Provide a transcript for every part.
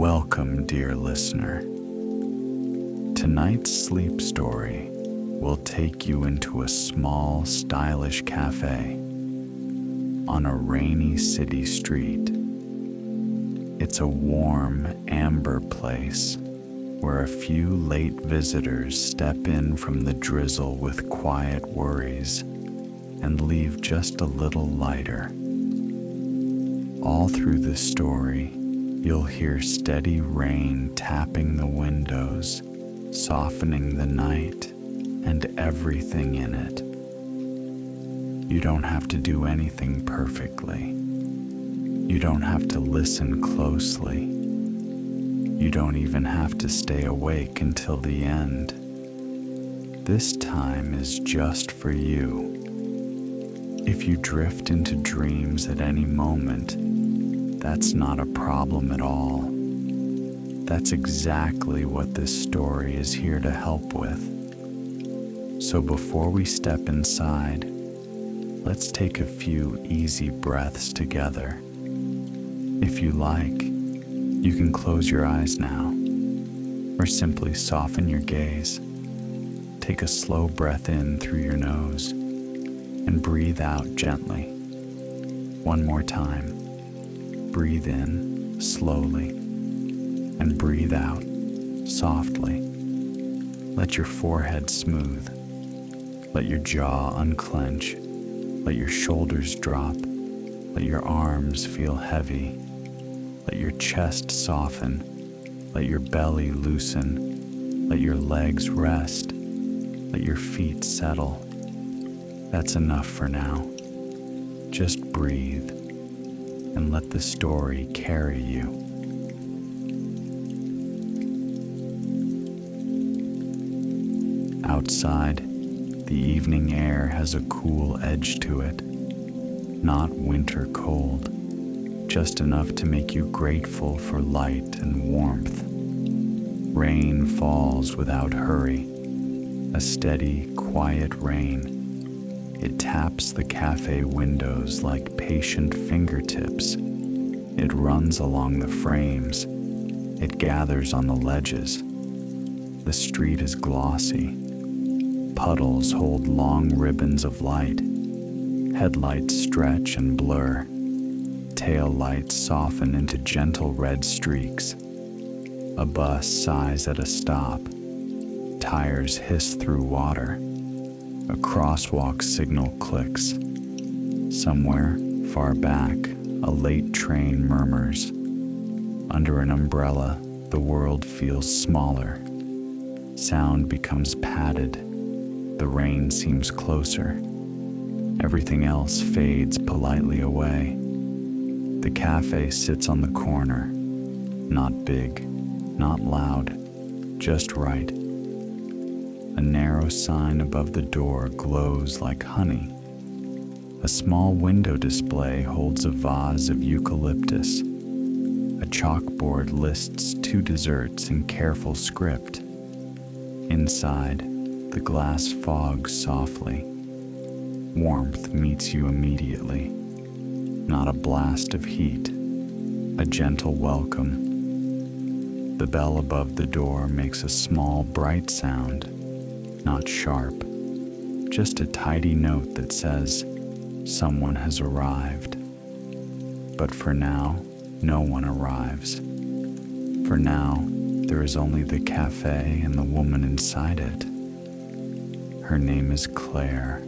Welcome, dear listener. Tonight's sleep story will take you into a small, stylish cafe on a rainy city street. It's a warm, amber place where a few late visitors step in from the drizzle with quiet worries and leave just a little lighter. All through the story, you'll hear steady rain tapping the windows, softening the night and everything in it. You don't have to do anything perfectly. You don't have to listen closely. You don't even have to stay awake until the end. This time is just for you. If you drift into dreams at any moment, that's not a problem at all. That's exactly what this story is here to help with. So before we step inside, let's take a few easy breaths together. If you like, you can close your eyes now, or simply soften your gaze. Take a slow breath in through your nose and breathe out gently. One more time. Breathe in slowly and breathe out softly. Let your forehead smooth. Let your jaw unclench. Let your shoulders drop. Let your arms feel heavy. Let your chest soften. Let your belly loosen. Let your legs rest. Let your feet settle. That's enough for now. Just breathe and let the story carry you. Outside, the evening air has a cool edge to it, not winter cold, just enough to make you grateful for light and warmth. Rain falls without hurry, a steady, quiet rain. It taps the cafe windows like patient fingertips. It runs along the frames. It gathers on the ledges. The street is glossy. Puddles hold long ribbons of light. Headlights stretch and blur. Tail lights soften into gentle red streaks. A bus sighs at a stop. Tires hiss through water. A crosswalk signal clicks. Somewhere, far back, a late train murmurs. Under an umbrella, the world feels smaller. Sound becomes padded. The rain seems closer. Everything else fades politely away. The cafe sits on the corner. Not big, not loud, just right. A narrow sign above the door glows like honey. A small window display holds a vase of eucalyptus. A chalkboard lists 2 desserts in careful script. Inside, the glass fogs softly. Warmth meets you immediately. Not a blast of heat, a gentle welcome. The bell above the door makes a small, bright sound. Not sharp, just a tidy note that says, someone has arrived. But for now, no one arrives. For now, there is only the cafe and the woman inside it. Her name is Claire.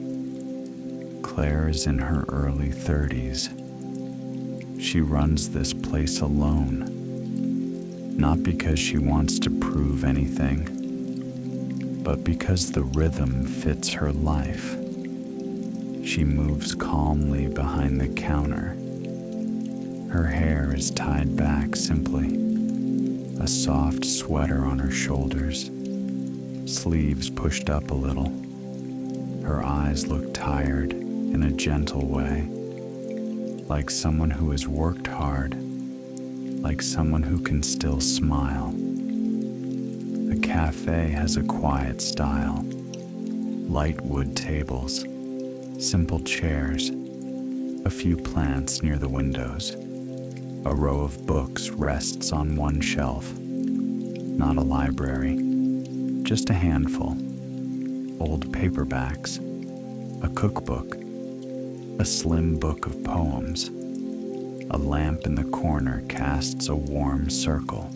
Claire is in her early 30s. She runs this place alone, not because she wants to prove anything, but because the rhythm fits her life. She moves calmly behind the counter. Her hair is tied back simply, a soft sweater on her shoulders, sleeves pushed up a little. Her eyes look tired in a gentle way, like someone who has worked hard, like someone who can still smile. The cafe has a quiet style, light wood tables, simple chairs, a few plants near the windows. A row of books rests on one shelf. Not a library, just a handful. Old paperbacks, a cookbook, a slim book of poems. A lamp in the corner casts a warm circle.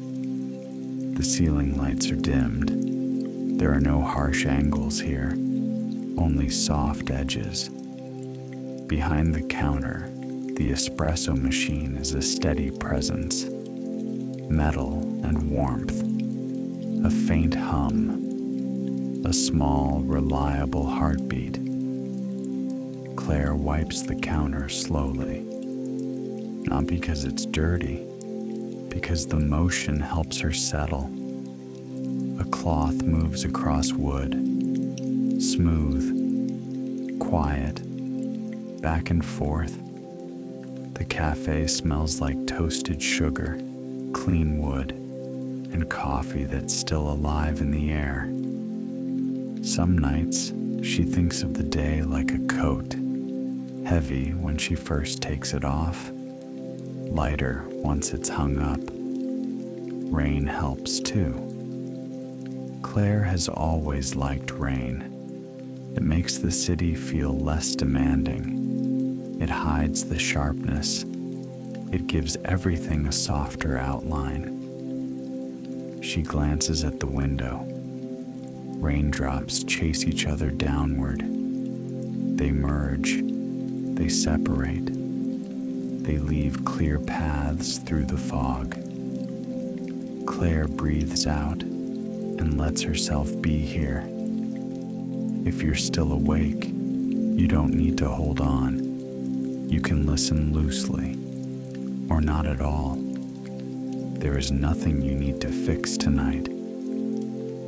The ceiling lights are dimmed. There are no harsh angles here, only soft edges. Behind the counter, the espresso machine is a steady presence. Metal and warmth. A faint hum. A small, reliable heartbeat. Claire wipes the counter slowly. Not because it's dirty, because the motion helps her settle. A cloth moves across wood, smooth, quiet, back and forth. The cafe smells like toasted sugar, clean wood, and coffee that's still alive in the air. Some nights, she thinks of the day like a coat, heavy when she first takes it off, lighter once it's hung up. Rain helps too. Claire has always liked rain. It makes the city feel less demanding. It hides the sharpness. It gives everything a softer outline. She glances at the window. Raindrops chase each other downward. They merge. They separate. They leave clear paths through the fog. Claire breathes out and lets herself be here. If you're still awake, you don't need to hold on. You can listen loosely, or not at all. There is nothing you need to fix tonight.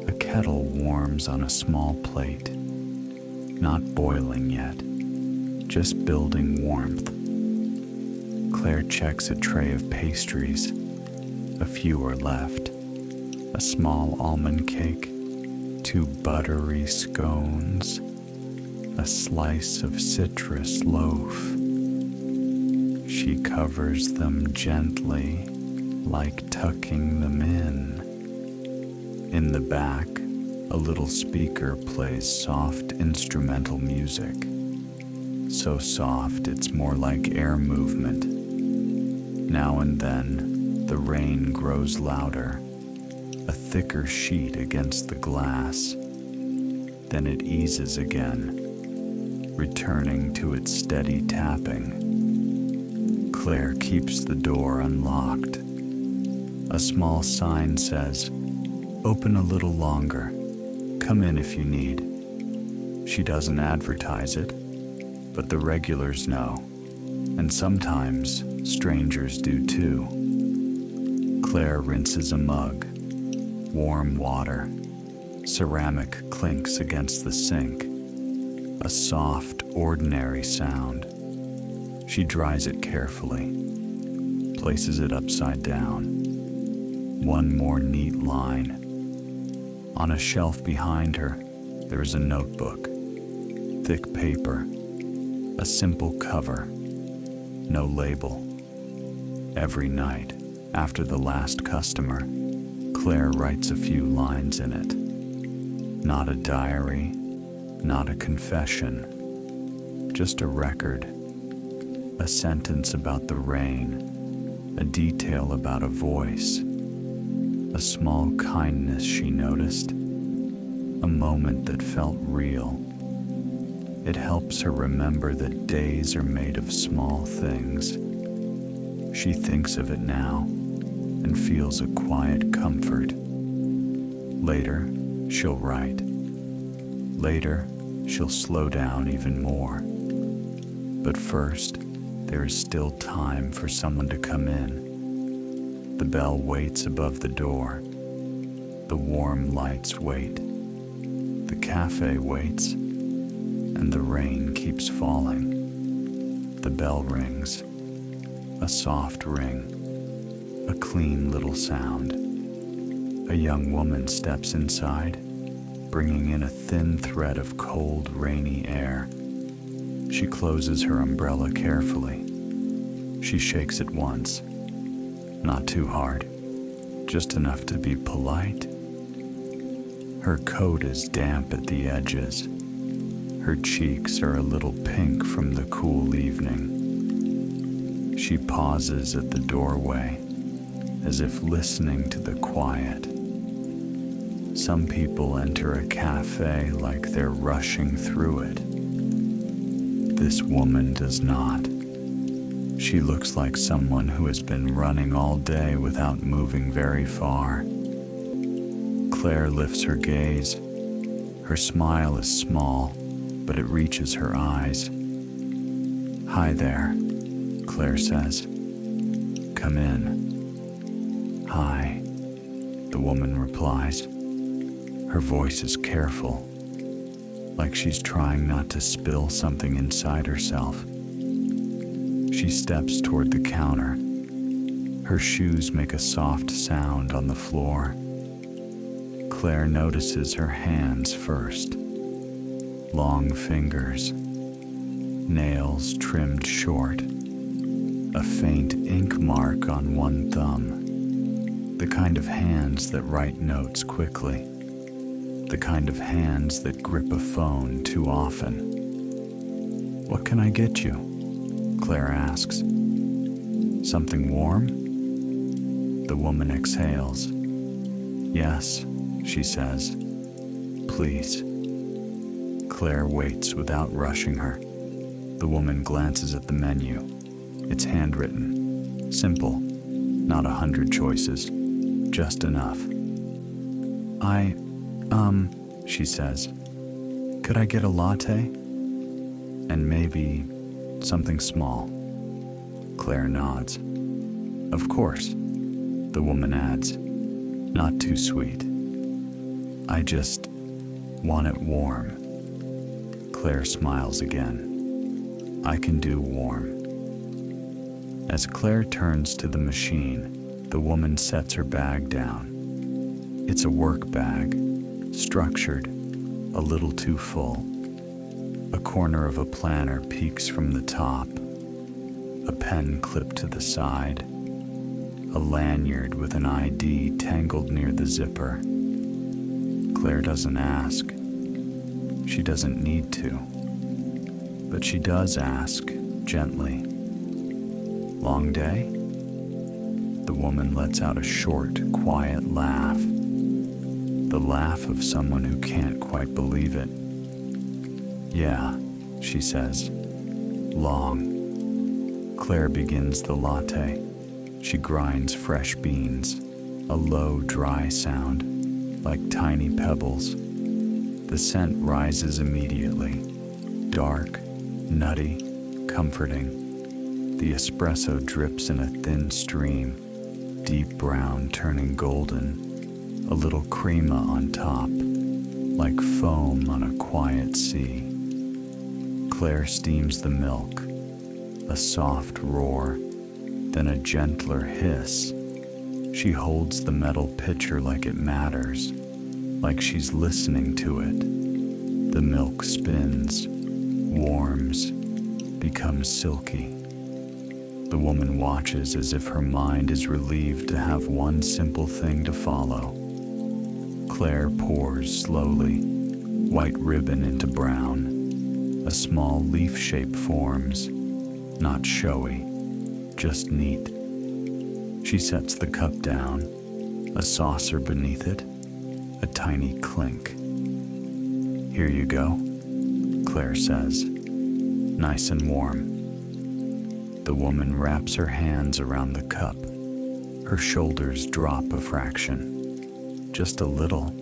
A kettle warms on a small plate, not boiling yet, just building warmth. Claire checks a tray of pastries. A few are left. A small almond cake, 2 buttery scones, a slice of citrus loaf. She covers them gently, like tucking them in. In the back, a little speaker plays soft instrumental music. So soft it's more like air movement. Now and then, the rain grows louder, a thicker sheet against the glass. Then it eases again, returning to its steady tapping. Claire keeps the door unlocked. A small sign says, "Open a little longer. Come in if you need." She doesn't advertise it, but the regulars know, and sometimes strangers do too. Claire rinses a mug. Warm water. Ceramic clinks against the sink. A soft, ordinary sound. She dries it carefully, places it upside down. One more neat line. On a shelf behind her, there is a notebook. Thick paper. A simple cover. No label. Every night, after the last customer, Claire writes a few lines in it. Not a diary, not a confession, just a record. A sentence about the rain, a detail about a voice, a small kindness she noticed, a moment that felt real. It helps her remember that days are made of small things. She thinks of it now and feels a quiet comfort. Later, she'll write. Later, she'll slow down even more. But first, there is still time for someone to come in. The bell waits above the door. The warm lights wait. The cafe waits. And the rain keeps falling. The bell rings. A soft ring. A clean little sound. A young woman steps inside, bringing in a thin thread of cold, rainy air. She closes her umbrella carefully. She shakes it once, Not too hard, just enough to be polite. Her coat is damp at the edges. Her cheeks are a little pink from the cool evening. She pauses at the doorway, as if listening to the quiet. Some people enter a cafe like they're rushing through it. This woman does not. She looks like someone who has been running all day without moving very far. Claire lifts her gaze. Her smile is small, but it reaches her eyes. "Hi there," Claire says. "Come in." "Hi," the woman replies. Her voice is careful, like she's trying not to spill something inside herself. She steps toward the counter. Her shoes make a soft sound on the floor. Claire notices her hands first. Long fingers, nails trimmed short, a faint ink mark on one thumb. The kind of hands that write notes quickly. The kind of hands that grip a phone too often. "What can I get you?" Claire asks. "Something warm?" The woman exhales. "Yes," she says. "Please." Claire waits without rushing her. The woman glances at the menu. It's handwritten. Simple. Not 100 choices. Just enough. She says. "Could I get a latte? And maybe something small?" Claire nods. "Of course," the woman adds. "Not too sweet. I just want it warm." Claire smiles again. "I can do warm." As Claire turns to the machine, the woman sets her bag down. It's a work bag, structured, a little too full. A corner of a planner peeks from the top, a pen clipped to the side, a lanyard with an ID tangled near the zipper. Claire doesn't ask. She doesn't need to. But she does ask, gently. "Long day?" The woman lets out a short, quiet laugh. The laugh of someone who can't quite believe it. "Yeah," she says. "Long." Claire begins the latte. She grinds fresh beans, a low, dry sound, like tiny pebbles. The scent rises immediately, dark, nutty, comforting. The espresso drips in a thin stream, deep brown turning golden, a little crema on top, like foam on a quiet sea. Claire steams the milk, a soft roar, then a gentler hiss. She holds the metal pitcher like it matters, like she's listening to it. The milk spins, warms, becomes silky. The woman watches as if her mind is relieved to have one simple thing to follow. Claire pours slowly, white ribbon into brown. A small leaf shape forms, not showy, just neat. She sets the cup down, a saucer beneath it, a tiny clink. "Here you go," Claire says, "nice and warm." The woman wraps her hands around the cup. Her shoulders drop a fraction. Just a little,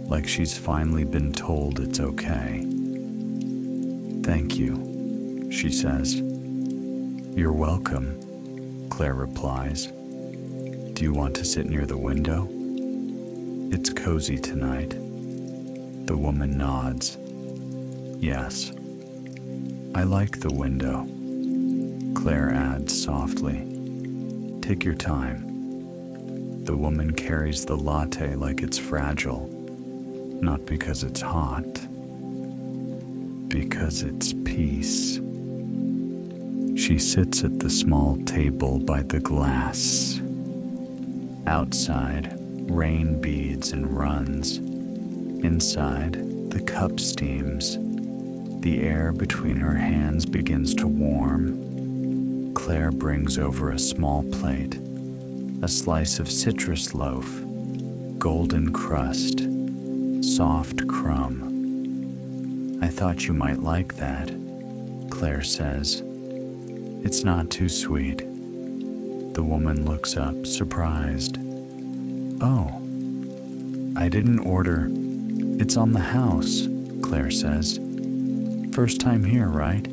like she's finally been told it's okay. "Thank you," she says. "You're welcome," Claire replies. "Do you want to sit near the window? It's cozy tonight." The woman nods. "Yes, I like the window." Claire adds softly, "Take your time." The woman carries the latte like it's fragile, not because it's hot, because it's peace. She sits at the small table by the glass, Outside, rain beads and runs. Inside, the cup steams. The air between her hands begins to warm. Claire brings over a small plate, a slice of citrus loaf, golden crust, soft crumb. I thought you might like that, Claire says. It's not too sweet. The woman looks up, surprised. Oh, I didn't order. It's on the house, Claire says. First time here, right?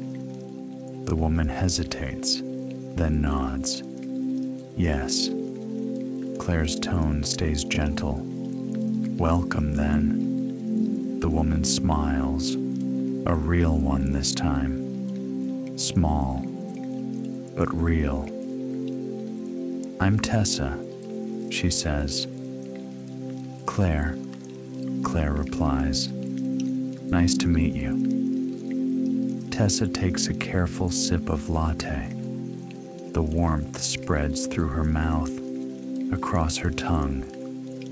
The woman hesitates, then nods. Yes. Claire's tone stays gentle. Welcome, then. The woman smiles, a real one this time. Small, but real. I'm Tessa, she says. Claire replies. Nice to meet you. Tessa takes a careful sip of latte. The warmth spreads through her mouth, across her tongue,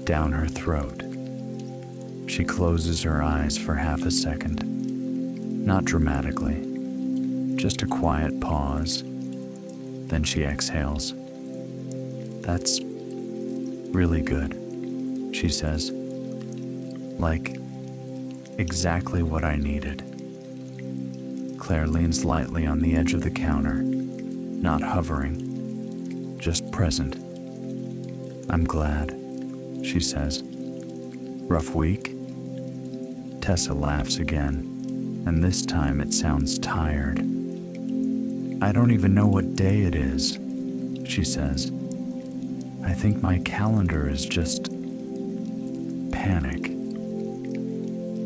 down her throat. She closes her eyes for half a second. Not dramatically, just a quiet pause. Then she exhales. That's really good, she says. Like, exactly what I needed. Claire leans lightly on the edge of the counter, not hovering, just present. I'm glad, she says. Rough week? Tessa laughs again, and this time it sounds tired. I don't even know what day it is, she says. I think my calendar is just panic.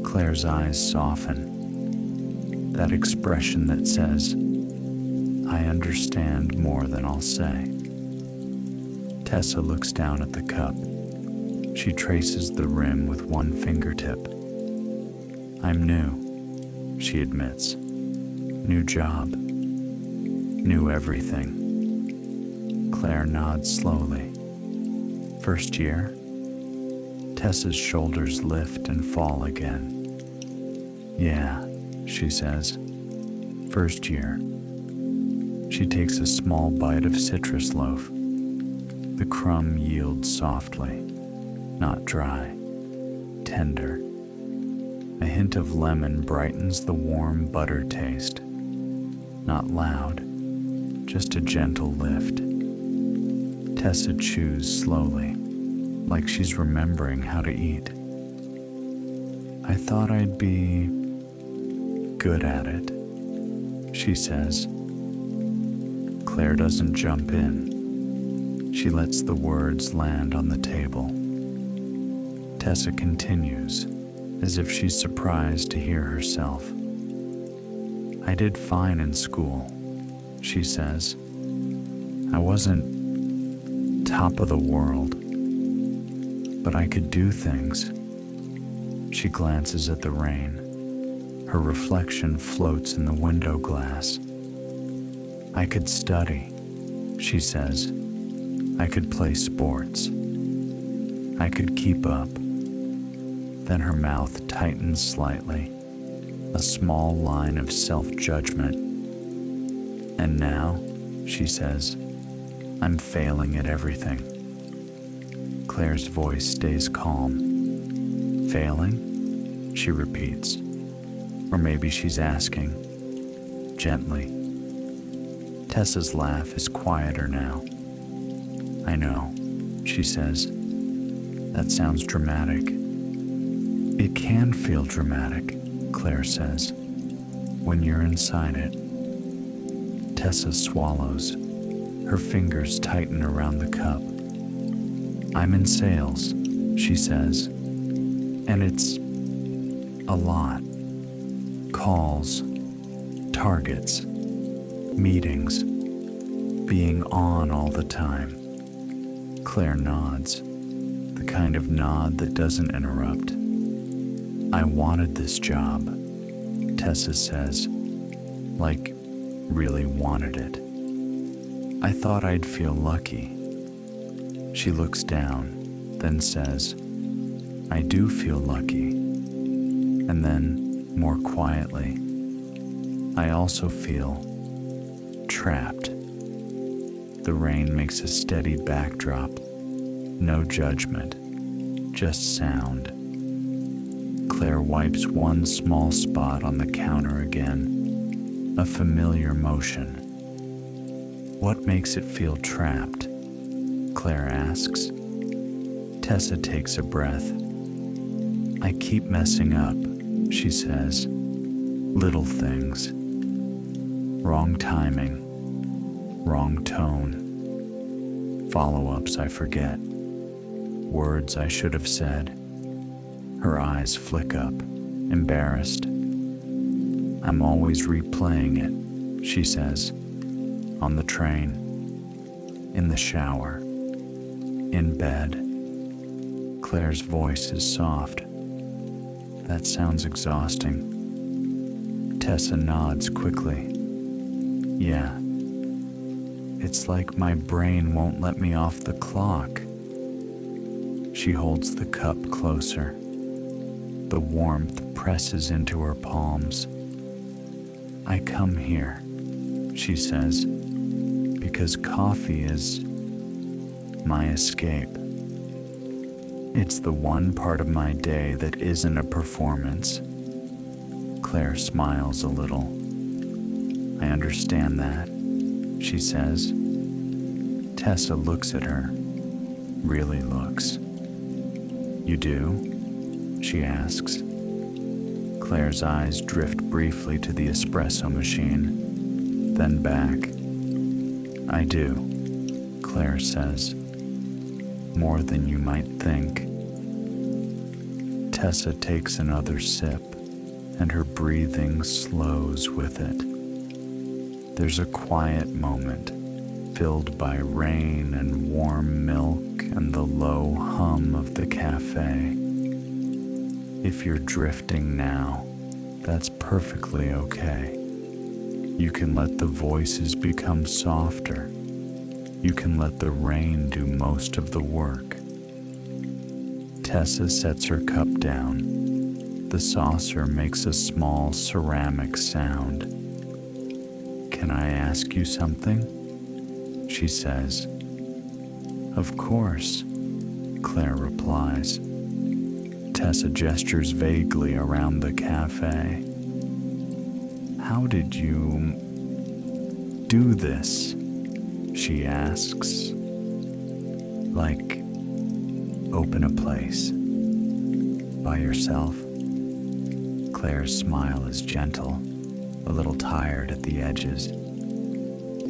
Claire's eyes soften. That expression that says, I understand more than I'll say. Tessa looks down at the cup. She traces the rim with one fingertip. I'm new, she admits. New job. New everything. Claire nods slowly. First year? Tessa's shoulders lift and fall again. Yeah, she says. First year. She takes a small bite of citrus loaf. The crumb yields softly, not dry, tender. A hint of lemon brightens the warm butter taste. Not loud, just a gentle lift. Tessa chews slowly, like she's remembering how to eat. I thought I'd be good at it, she says. Claire doesn't jump in. She lets the words land on the table. Tessa continues, as if she's surprised to hear herself. I did fine in school, she says. I wasn't top of the world, but I could do things. She glances at the rain. Her reflection floats in the window glass. I could study, she says. I could play sports. I could keep up. Then her mouth tightens slightly, a small line of self-judgment. And now, she says, I'm failing at everything. Claire's voice stays calm. Failing? She repeats. Or maybe she's asking, gently. Tessa's laugh is quieter now. I know, she says. That sounds dramatic. It can feel dramatic, Claire says, when you're inside it. Tessa swallows. Her fingers tighten around the cup. I'm in sales, she says, and it's a lot. Calls, targets, meetings, being on all the time. Claire nods, the kind of nod that doesn't interrupt. I wanted this job, Tessa says, like really wanted it. I thought I'd feel lucky. She looks down, then says, "I do feel lucky." And then, more quietly, "I also feel trapped." The rain makes a steady backdrop, no judgment, just sound. Claire wipes one small spot on the counter again, a familiar motion. "What makes it feel trapped?" Claire asks. Tessa takes a breath. "I keep messing up," she says. "Little things. Wrong timing. Wrong tone. Follow-ups I forget. Words I should have said." Her eyes flick up, embarrassed. "I'm always replaying it," she says. "On the train. In the shower. In bed." Claire's voice is soft. "That sounds exhausting." Tessa nods quickly. "Yeah. It's like my brain won't let me off the clock." She holds the cup closer. The warmth presses into her palms. "I come here," she says, "because coffee is my escape. It's the one part of my day that isn't a performance." Claire smiles a little. "I understand that," she says. Tessa looks at her, really looks. "You do?" she asks. Claire's eyes drift briefly to the espresso machine, then back. "I do," Claire says. "More than you might think." Tessa takes another sip, and her breathing slows with it. There's a quiet moment, filled by rain and warm milk and the low hum of the cafe. If you're drifting now, that's perfectly okay. You can let the voices become softer. You can let the rain do most of the work. Tessa sets her cup down. The saucer makes a small ceramic sound. "Can I ask you something?" she says. "Of course," Claire replies. Tessa gestures vaguely around the cafe. "How did you do this?" she asks. "Like, open a place by yourself?" Claire's smile is gentle, a little tired at the edges.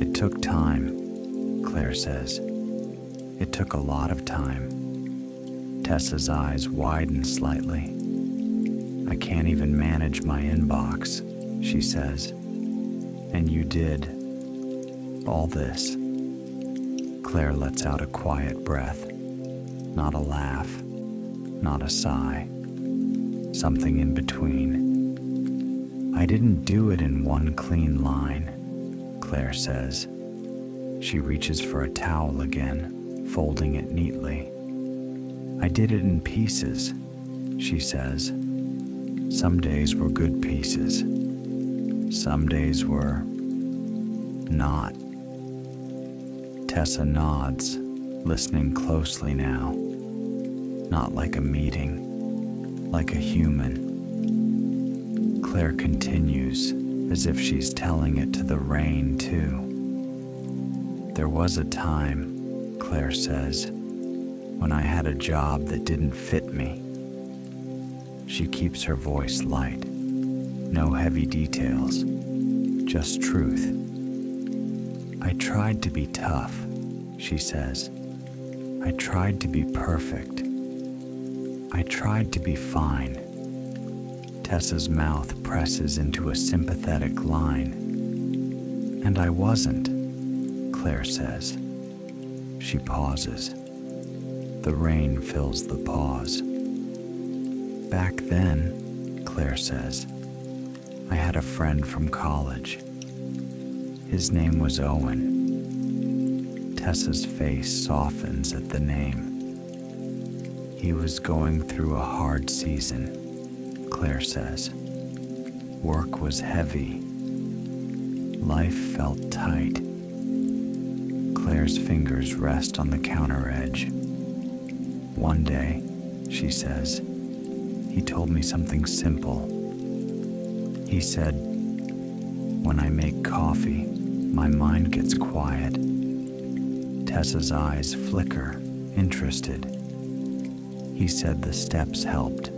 "It took time," Claire says. "It took a lot of time." Tessa's eyes widen slightly. "I can't even manage my inbox," she says. "And you did all this." Claire lets out a quiet breath. Not a laugh, not a sigh. Something in between. "I didn't do it in one clean line," Claire says. She reaches for a towel again, folding it neatly. "I did it in pieces," she says. "Some days were good pieces. Some days were not." Tessa nods, listening closely now. Not like a meeting, like a human. Claire continues, as if she's telling it to the rain too. "There was a time," Claire says, "when I had a job that didn't fit me." She keeps her voice light. No heavy details, just truth. "I tried to be tough," she says. "I tried to be perfect. I tried to be fine." Tessa's mouth presses into a sympathetic line. "And I wasn't," Claire says. She pauses. The rain fills the pause. "Back then," Claire says, "I had a friend from college. His name was Owen." Tessa's face softens at the name. He was going through a hard season, Claire says. Work was heavy. Life felt tight. Claire's fingers rest on the counter edge. One day, she says, he told me something simple. He said, "When I make coffee, my mind gets quiet." Tessa's eyes flicker, interested. He said the steps helped.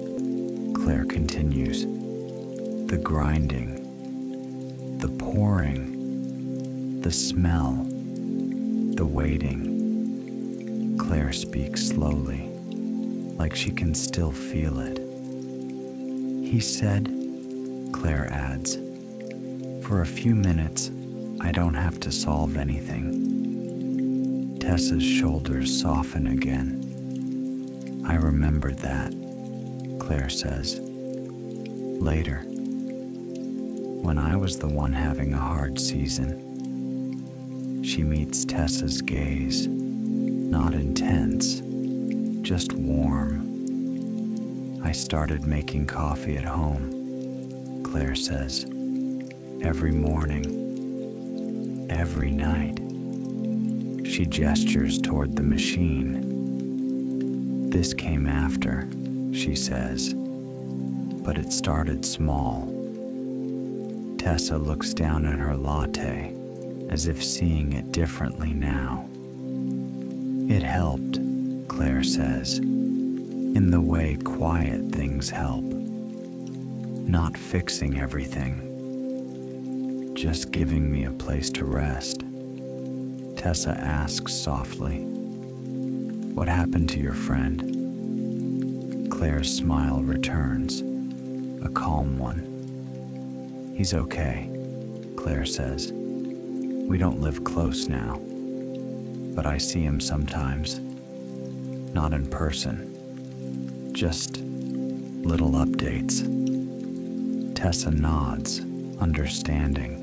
Claire continues. The grinding, the pouring, the smell, the waiting. Claire speaks slowly, like she can still feel it. He said, Claire adds, "For a few minutes, I don't have to solve anything." Tessa's shoulders soften again. I remembered that, Claire says. Later, when I was the one having a hard season. She meets Tessa's gaze, not intense, just warm. I started making coffee at home, Claire says, every morning, every night. She gestures toward the machine. This came after, she says, but it started small. Tessa looks down at her latte, as if seeing it differently now. It helped, Claire says, in the way quiet things help. Not fixing everything, just giving me a place to rest. Tessa asks softly, "What happened to your friend?" Claire's smile returns, a calm one. "He's okay," Claire says. "We don't live close now, but I see him sometimes. Not in person, just little updates." Tessa nods, understanding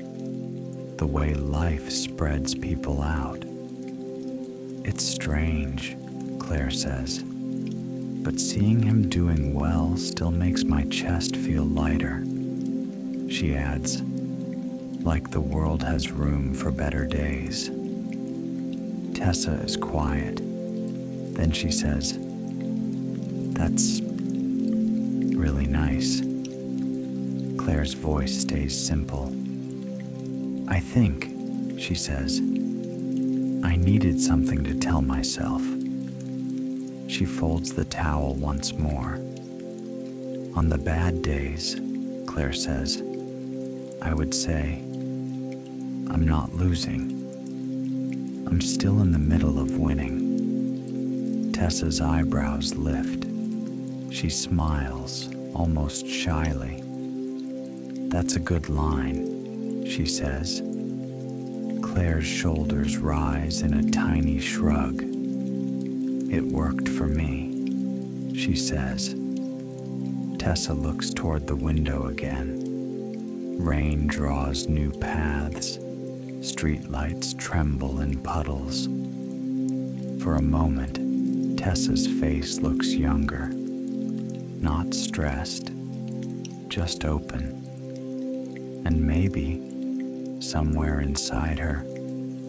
the way life spreads people out. "It's strange," Claire says, "but seeing him doing well still makes my chest feel lighter." She adds, "Like the world has room for better days." Tessa is quiet. Then she says, "That's really nice." Claire's voice stays simple. "I think," she says, "I needed something to tell myself." She folds the towel once more. "On the bad days," Claire says, "I would say, I'm not losing. I'm still in the middle of winning." Tessa's eyebrows lift. She smiles, almost shyly. "That's a good line," she says. Claire's shoulders rise in a tiny shrug. "It worked for me," she says. Tessa looks toward the window again. Rain draws new paths. Streetlights tremble in puddles. For a moment, Tessa's face looks younger. Not stressed, just open. And maybe, somewhere inside her,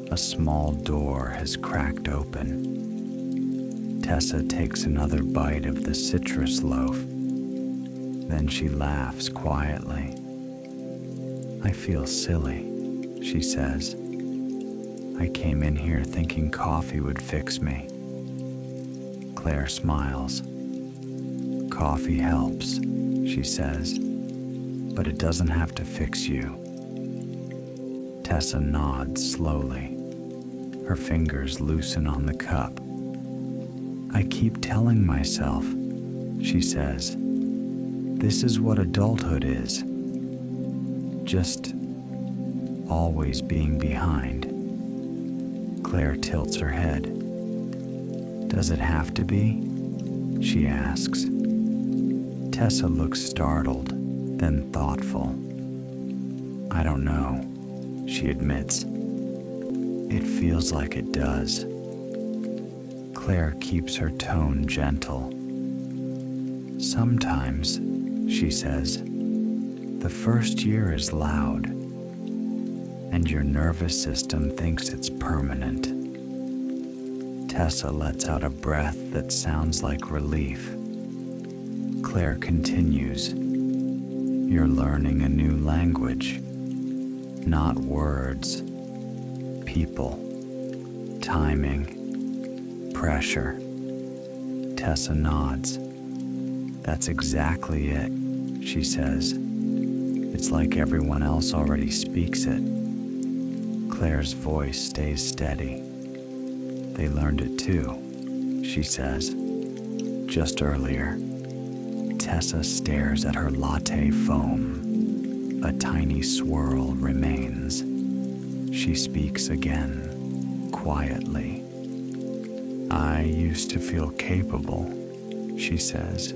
a small door has cracked open. Tessa takes another bite of the citrus loaf. Then she laughs quietly. "I feel silly," she says. "I came in here thinking coffee would fix me." Claire smiles. "Coffee helps," she says, "but it doesn't have to fix you." Tessa nods slowly. Her fingers loosen on the cup. "I keep telling myself," she says, "this is what adulthood is. Just always being behind." Claire tilts her head. "Does it have to be?" she asks. Tessa looks startled, then thoughtful. "I don't know," she admits. It feels like it does. Claire keeps her tone gentle. Sometimes, she says, the first year is loud, and your nervous system thinks it's permanent. Tessa lets out a breath that sounds like relief. Claire continues, you're learning a new language, not words, people, timing, pressure. Tessa nods. That's exactly it, she says. It's like everyone else already speaks it. Claire's voice stays steady. They learned it too, she says. Just earlier. Tessa stares at her latte foam. A tiny swirl remains. She speaks again, quietly. I used to feel capable, she says.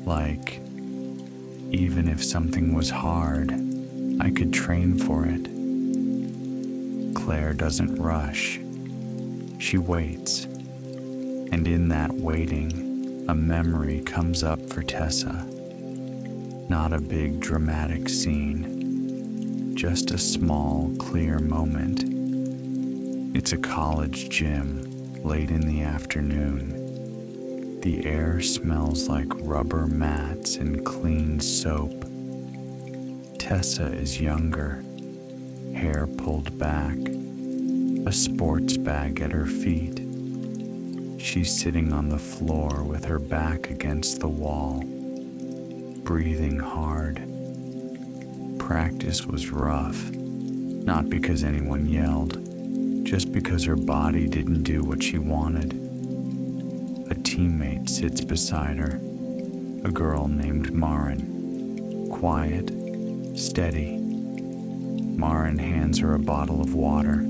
Like, even if something was hard, I could train for it. Claire doesn't rush. She waits. And in that waiting, a memory comes up for Tessa. Not a big dramatic scene, just a small, clear moment. It's a college gym, late in the afternoon. The air smells like rubber mats and clean soap. Tessa is younger, hair pulled back, a sports bag at her feet. She's sitting on the floor with her back against the wall, breathing hard. Practice was rough, not because anyone yelled, just because her body didn't do what she wanted. A teammate sits beside her, a girl named Marin. Quiet, steady. Marin hands her a bottle of water.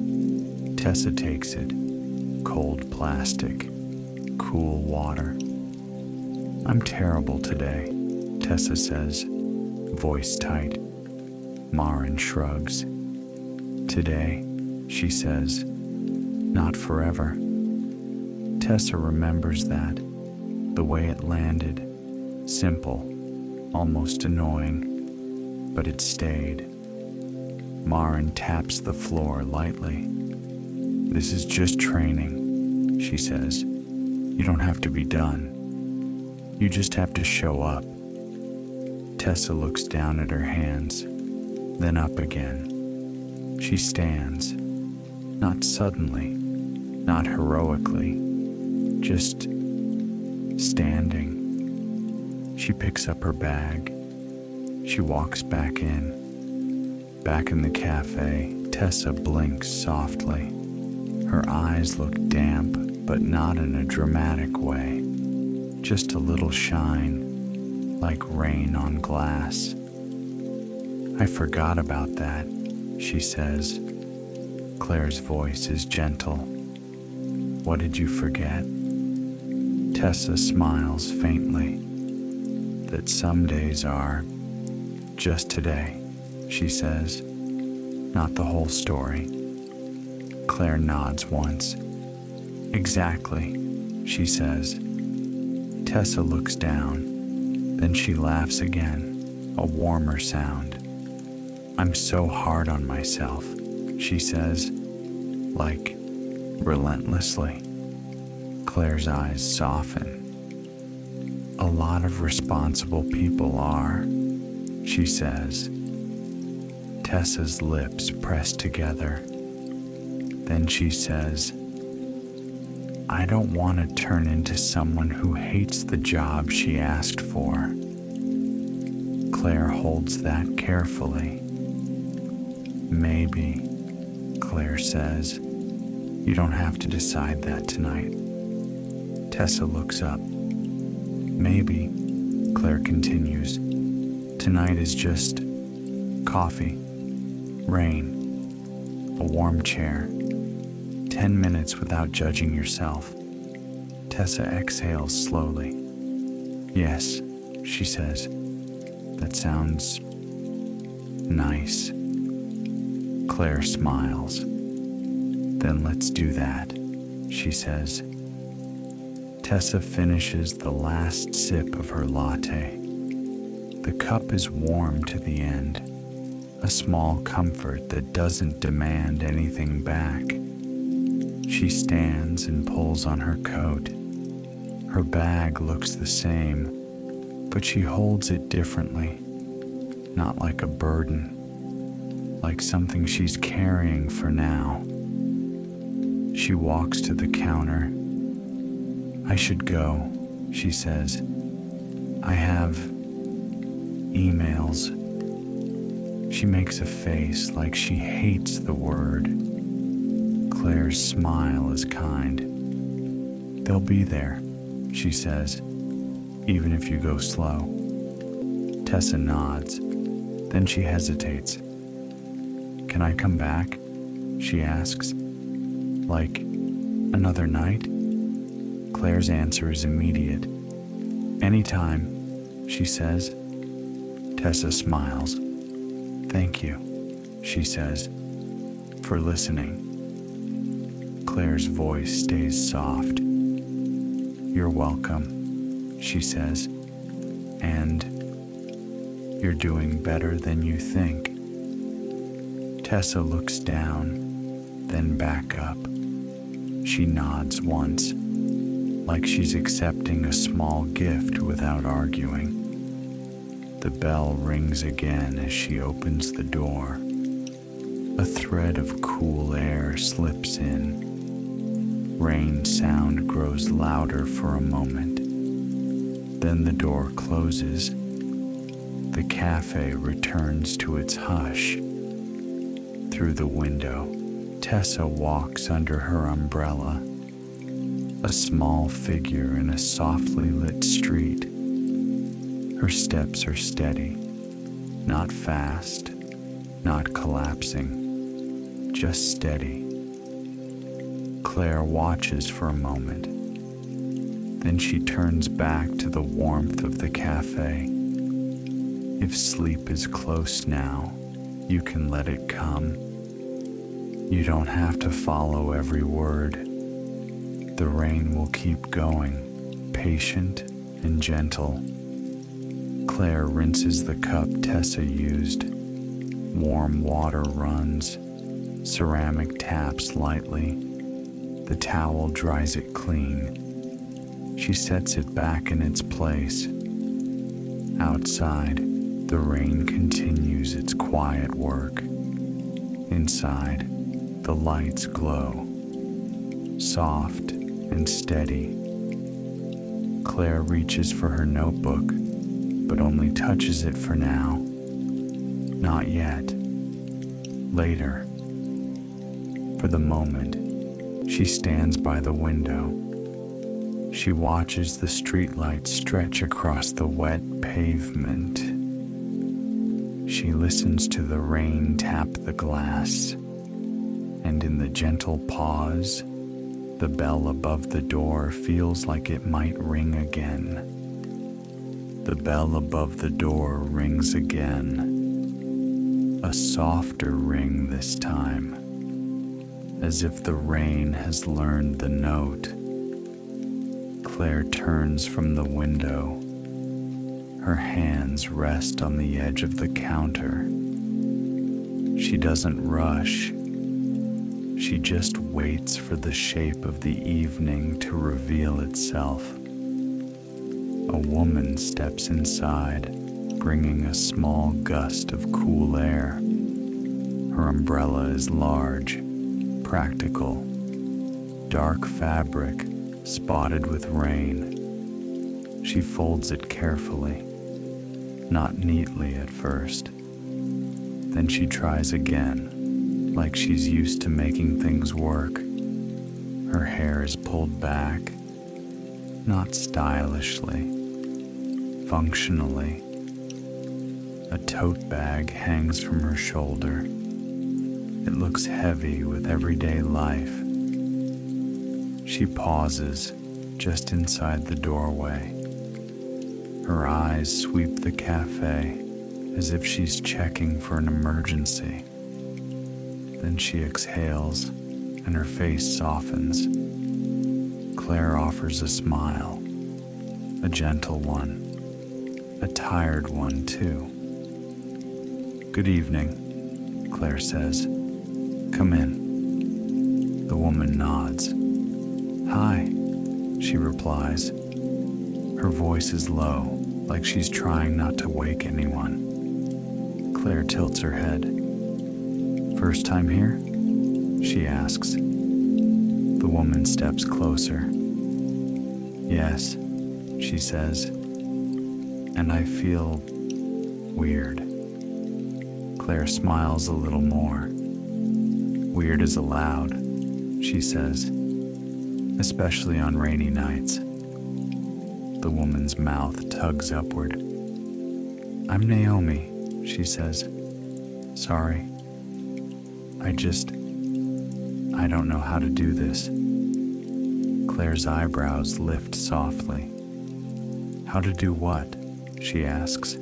Tessa takes it. Cold plastic. Cool water. I'm terrible today, Tessa says, voice tight. Marin shrugs. Today, she says, not forever. Tessa remembers that, the way it landed, simple, almost annoying, but it stayed. Marin taps the floor lightly. This is just training, she says. You don't have to be done. You just have to show up. Tessa looks down at her hands, then up again. She stands, not suddenly, not heroically, just standing. She picks up her bag. She walks back in. Back in the cafe, Tessa blinks softly. Her eyes look damp, but not in a dramatic way. Just a little shine, like rain on glass. I forgot about that, she says. Claire's voice is gentle. What did you forget? Tessa smiles faintly. That some days are just today, she says. Not the whole story. Claire nods once. Exactly, she says. Tessa looks down. Then she laughs again, a warmer sound. I'm so hard on myself, she says, like relentlessly. Claire's eyes soften. A lot of responsible people are, she says. Tessa's lips press together. Then she says, I don't want to turn into someone who hates the job she asked for. Claire holds that carefully. Maybe, Claire says. You don't have to decide that tonight. Tessa looks up. Maybe, Claire continues. Tonight is just coffee, rain, a warm chair, 10 minutes without judging yourself. Tessa exhales slowly. Yes, she says. That sounds nice. Claire smiles. Then let's do that, she says. Tessa finishes the last sip of her latte. The cup is warm to the end, a small comfort that doesn't demand anything back. She stands and pulls on her coat. Her bag looks the same, but she holds it differently, not like a burden, like something she's carrying for now. She walks to the counter. I should go, she says. I have emails. She makes a face like she hates the word. Claire's smile is kind. They'll be there, she says, even if you go slow. Tessa nods. Then she hesitates. Can I come back? She asks. Like another night? Claire's answer is immediate. Anytime, she says. Tessa smiles. Thank you, she says, for listening. Claire's voice stays soft. You're welcome, she says, and you're doing better than you think. Tessa looks down, then back up. She nods once, like she's accepting a small gift without arguing. The bell rings again as she opens the door. A thread of cool air slips in. Rain sound grows louder for a moment. Then the door closes. The cafe returns to its hush. Through the window, Tessa walks under her umbrella, a small figure in a softly lit street. Her steps are steady, not fast, not collapsing, just steady. Claire watches for a moment. Then she turns back to the warmth of the cafe. If sleep is close now, you can let it come. You don't have to follow every word. The rain will keep going, patient and gentle. Claire rinses the cup Tessa used. Warm water runs. Ceramic taps lightly. The towel dries it clean. She sets it back in its place. Outside, the rain continues its quiet work. Inside, the lights glow, soft and steady. Claire reaches for her notebook, but only touches it for now. Not yet. Later. For the moment, she stands by the window. She watches the streetlights stretch across the wet pavement. She listens to the rain tap the glass, and in the gentle pause, the bell above the door feels like it might ring again. The bell above the door rings again, a softer ring this time, as if the rain has learned the note. Claire turns from the window. Her hands rest on the edge of the counter. She doesn't rush. She just waits for the shape of the evening to reveal itself. A woman steps inside, bringing a small gust of cool air. Her umbrella is large, practical, dark fabric, spotted with rain. She folds it carefully, not neatly at first. Then she tries again, like she's used to making things work. Her hair is pulled back, not stylishly, functionally. A tote bag hangs from her shoulder. It looks heavy with everyday life. She pauses just inside the doorway. Her eyes sweep the cafe as if she's checking for an emergency. Then she exhales, and her face softens. Claire offers a smile, a gentle one, a tired one too. "Good evening," Claire says. "Come in." The woman nods. "Hi," she replies. Her voice is low, like she's trying not to wake anyone. Claire tilts her head. "First time here?" she asks. The woman steps closer. "Yes," she says, "and I feel weird." Claire smiles a little more. "Weird is allowed," she says, "especially on rainy nights." The woman's mouth tugs upward. "I'm Naomi," she says. "Sorry. I don't know how to do this." Claire's eyebrows lift softly. "How to do what?" she asks.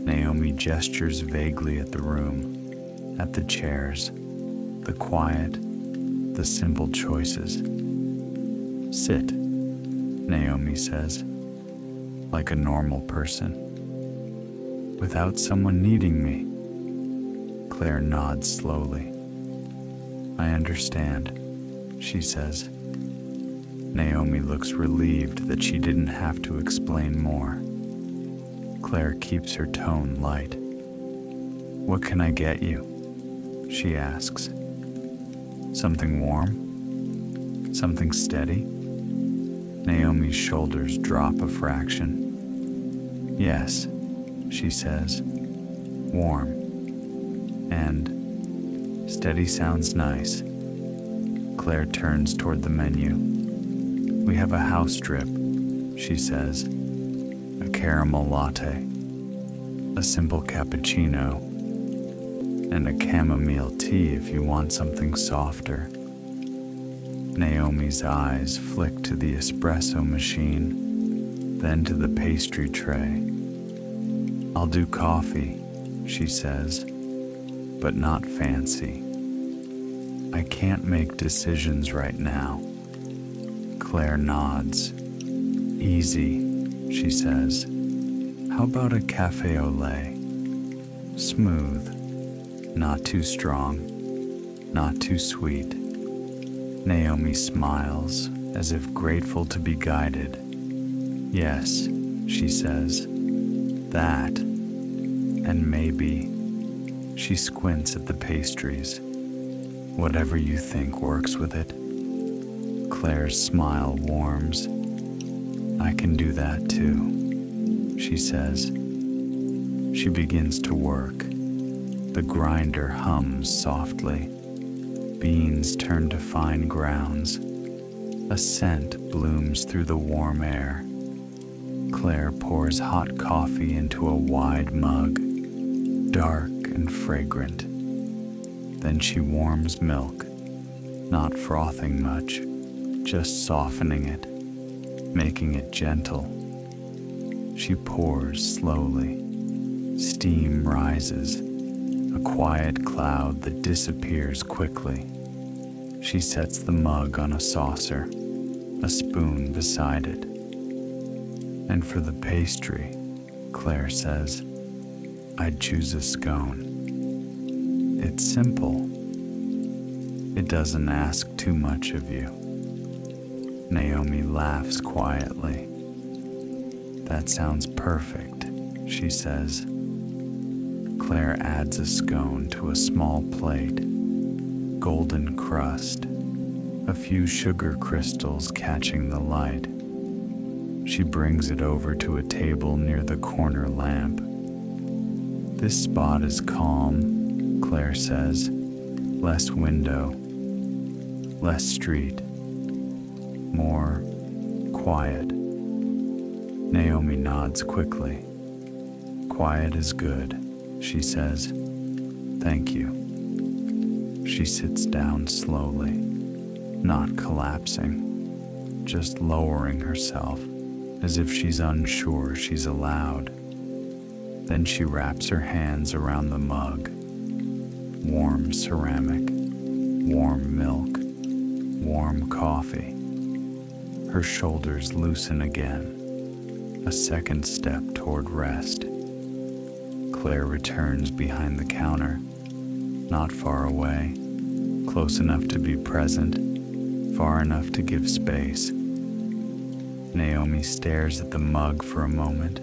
Naomi gestures vaguely at the room, at the chairs, the quiet, the simple choices. "Sit," Naomi says, "like a normal person. Without someone needing me." Claire nods slowly. "I understand," she says. Naomi looks relieved that she didn't have to explain more. Claire keeps her tone light. "What can I get you?" she asks. "Something warm? Something steady?" Naomi's shoulders drop a fraction. "Yes," she says. "Warm. And steady sounds nice." Claire turns toward the menu. "We have a house drip," she says. "A caramel latte, a simple cappuccino, and a chamomile tea if you want something softer." Naomi's eyes flick to the espresso machine, then to the pastry tray. "I'll do coffee," she says, "but not fancy. I can't make decisions right now." Claire nods. "Easy," she says. "How about a café au lait? Smooth, not too strong, not too sweet." Naomi smiles, as if grateful to be guided. "Yes," she says. "That, and maybe." She squints at the pastries. "Whatever you think works with it." Claire's smile warms. "I can do that too," she says. She begins to work. The grinder hums softly. Beans turn to fine grounds. A scent blooms through the warm air. Claire pours hot coffee into a wide mug, dark and fragrant. Then she warms milk, not frothing much, just softening it, making it gentle. She pours slowly. Steam rises, a quiet cloud that disappears quickly. She sets the mug on a saucer, a spoon beside it. "And for the pastry," Claire says, "I'd choose a scone. It's simple. It doesn't ask too much of you." Naomi laughs quietly. "That sounds perfect," she says. Claire adds a scone to a small plate. Golden crust, a few sugar crystals catching the light. She brings it over to a table near the corner lamp. "This spot is calm," Claire says. "Less window, less street, more quiet." Naomi nods quickly. "Quiet is good," she says. "Thank you." She sits down slowly, not collapsing, just lowering herself as if she's unsure she's allowed. Then she wraps her hands around the mug, warm ceramic, warm milk, warm coffee. Her shoulders loosen again, a second step toward rest. Claire returns behind the counter, not far away, close enough to be present, far enough to give space. Naomi stares at the mug for a moment,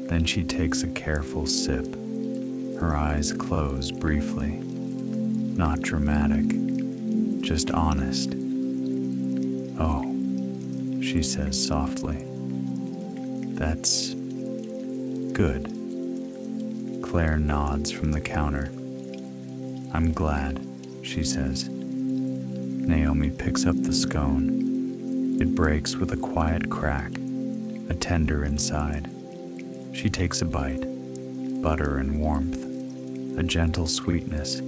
then she takes a careful sip. Her eyes close briefly. Not dramatic, just honest. "Oh," she says softly. "That's good." Claire nods from the counter. "I'm glad," she says. Naomi picks up the scone. It breaks with a quiet crack, a tender inside. She takes a bite, butter and warmth, a gentle sweetness.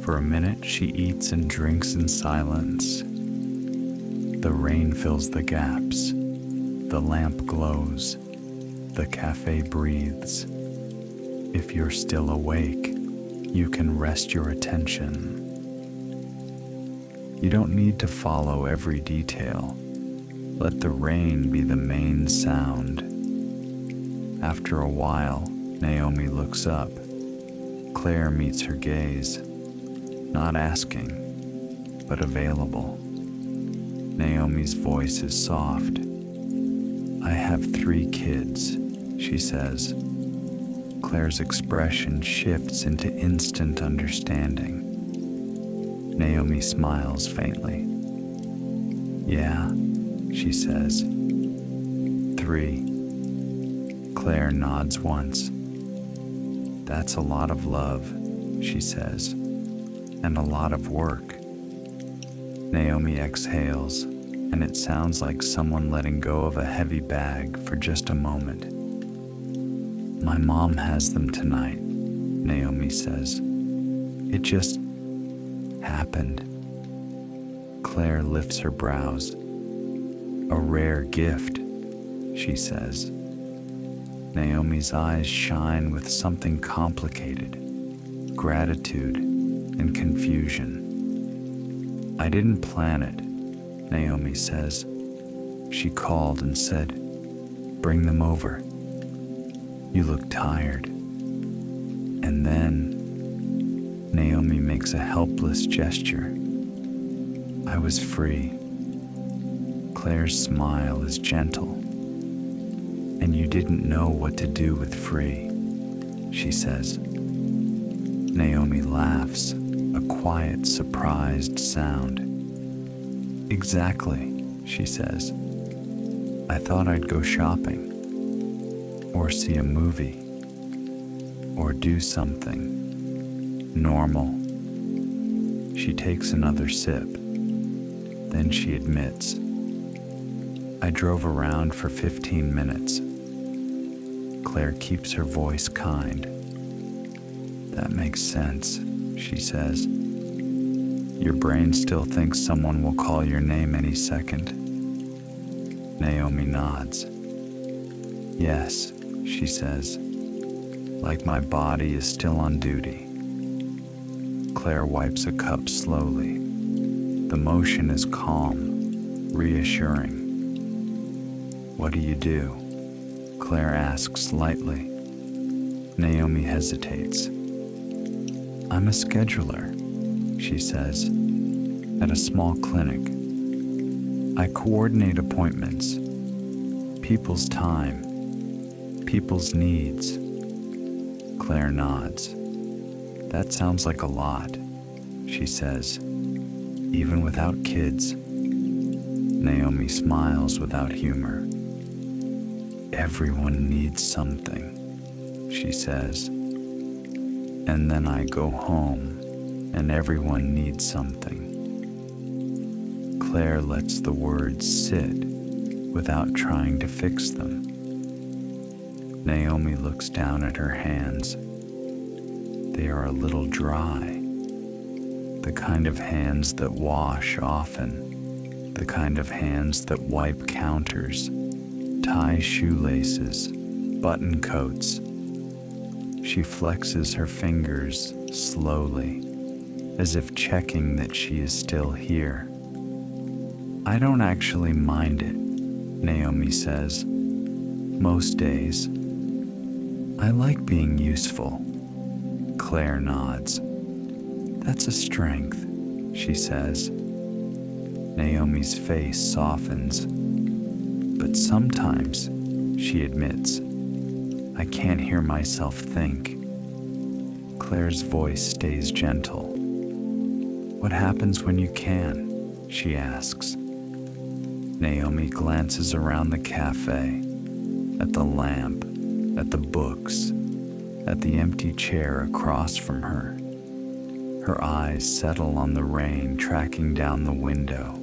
For a minute she eats and drinks in silence. The rain fills the gaps. The lamp glows. The cafe breathes. If you're still awake, you can rest your attention. You don't need to follow every detail. Let the rain be the main sound. After a while, Naomi looks up. Claire meets her gaze, not asking, but available. Naomi's voice is soft. "I have 3 kids," she says. Claire's expression shifts into instant understanding. Naomi smiles faintly. "Yeah," she says. 3. Claire nods once. "That's a lot of love," she says, "and a lot of work." Naomi exhales, and it sounds like someone letting go of a heavy bag for just a moment. "My mom has them tonight," Naomi says. "It just happened." Claire lifts her brows. "A rare gift," she says. Naomi's eyes shine with something complicated, gratitude and confusion. "I didn't plan it," Naomi says. "She called and said, 'Bring them over. You look tired.' And then," Naomi makes a helpless gesture, "I was free." Claire's smile is gentle. "And you didn't know what to do with free," she says. Naomi laughs, a quiet, surprised sound. "Exactly," she says. "I thought I'd go shopping, or see a movie, or do something normal." She takes another sip. Then she admits, "I drove around for 15 minutes. Claire keeps her voice kind. "That makes sense," she says. "Your brain still thinks someone will call your name any second." Naomi nods. "Yes," she says, "like my body is still on duty." Claire wipes a cup slowly. The motion is calm, reassuring. "What do you do?" Claire asks lightly. Naomi hesitates. "I'm a scheduler," she says, "at a small clinic. I coordinate appointments, people's time, people's needs." Claire nods. "That sounds like a lot," she says, "even without kids." Naomi smiles without humor. "Everyone needs something," she says. "And then I go home, and everyone needs something." Claire lets the words sit without trying to fix them. Naomi looks down at her hands. They are a little dry. The kind of hands that wash often. The kind of hands that wipe counters, tie shoelaces, button coats. She flexes her fingers slowly. as if checking that she is still here. I don't actually mind it, Naomi says. Most days. I like being useful. Claire nods. That's a strength, she says. Naomi's face softens. But sometimes, she admits, I can't hear myself think. Claire's voice stays gentle. What happens when you can? She asks. Naomi glances around the cafe, at the lamp, at the books, at the empty chair across from her. Her eyes settle on the rain tracking down the window.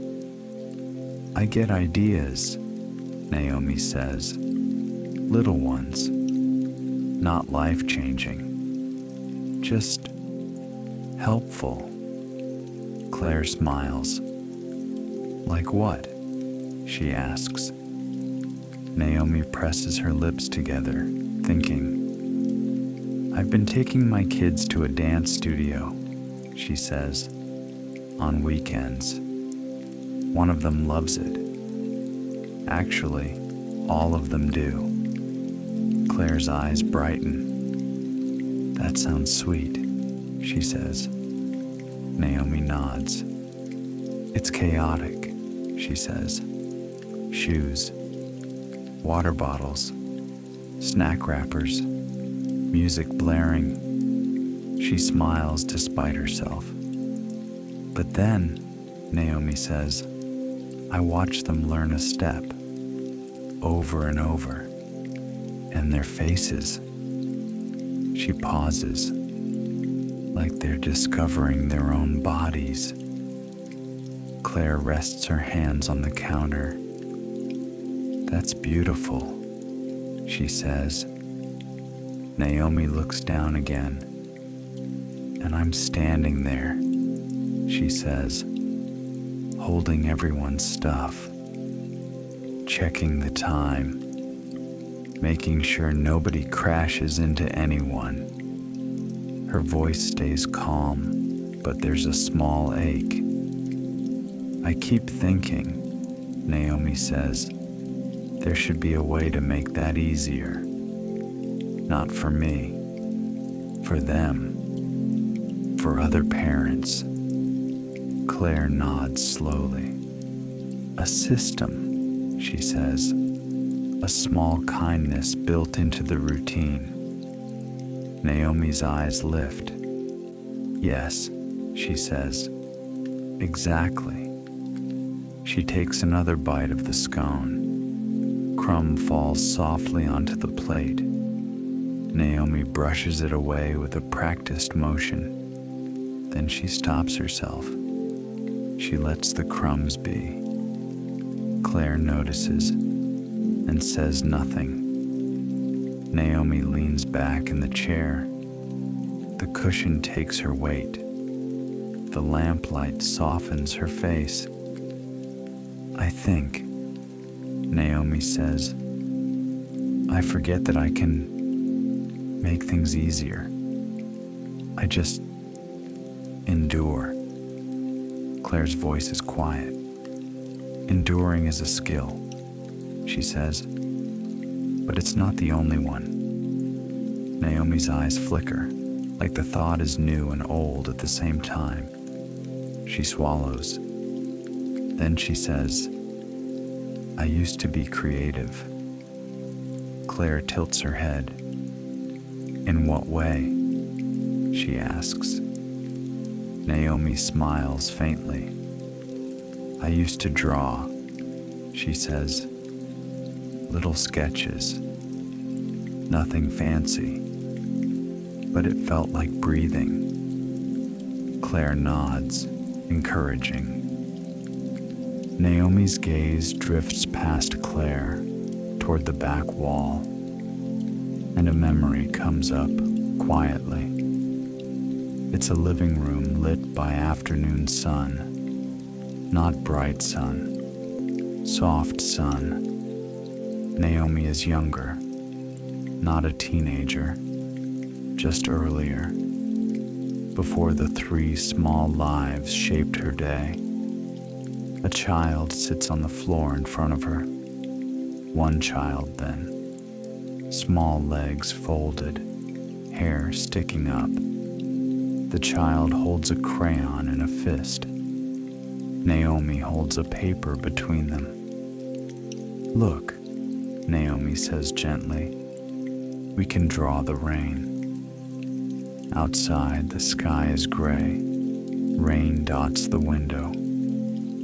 I get ideas, Naomi says. Little ones. Not life-changing. Just helpful. Claire smiles. Like what? She asks. Naomi presses her lips together, thinking. I've been taking my kids to a dance studio, she says, on weekends. One of them loves it. Actually, all of them do. Claire's eyes brighten. That sounds sweet, she says. Naomi nods. It's chaotic, she says. Shoes, water bottles, snack wrappers, music blaring. She smiles despite herself. But then, Naomi says, I watch them learn a step, over and over, and their faces. She pauses, like they're discovering their own bodies. Claire rests her hands on the counter. That's beautiful, she says. Naomi looks down again. And I'm standing there, she says, holding everyone's stuff, checking the time, making sure nobody crashes into anyone. Her voice stays calm, but there's a small ache. I keep thinking, Naomi says, there should be a way to make that easier. Not for me, for them, for other parents. Claire nods slowly. A system, she says, a small kindness built into the routine. Naomi's eyes lift. Yes, she says, exactly. She takes another bite of the scone. Crumb falls softly onto the plate. Naomi brushes it away with a practiced motion. Then she stops herself. She lets the crumbs be. Claire notices and says nothing. Naomi leans back in the chair. The cushion takes her weight. The lamplight softens her face. I think, Naomi says, I forget that I can make things easier. I just endure. Claire's voice is quiet. Enduring is a skill, she says, but it's not the only one. Naomi's eyes flicker, like the thought is new and old at the same time. She swallows. Then she says, I used to be creative. Claire tilts her head. In what way? She asks. Naomi smiles faintly. I used to draw, she says. Little sketches. Nothing fancy. But it felt like breathing. Claire nods, encouraging. Naomi's gaze drifts past Claire toward the back wall, and a memory comes up quietly. It's a living room lit by afternoon sun. Not bright sun, soft sun. Naomi is younger, not a teenager, just earlier. before the 3 small lives shaped her day. A child sits on the floor in front of her. One child then, small legs folded, hair sticking up. The child holds a crayon in a fist. Naomi holds a paper between them. "Look," Naomi says gently, "we can draw the rain." Outside, the sky is gray. Rain dots the window.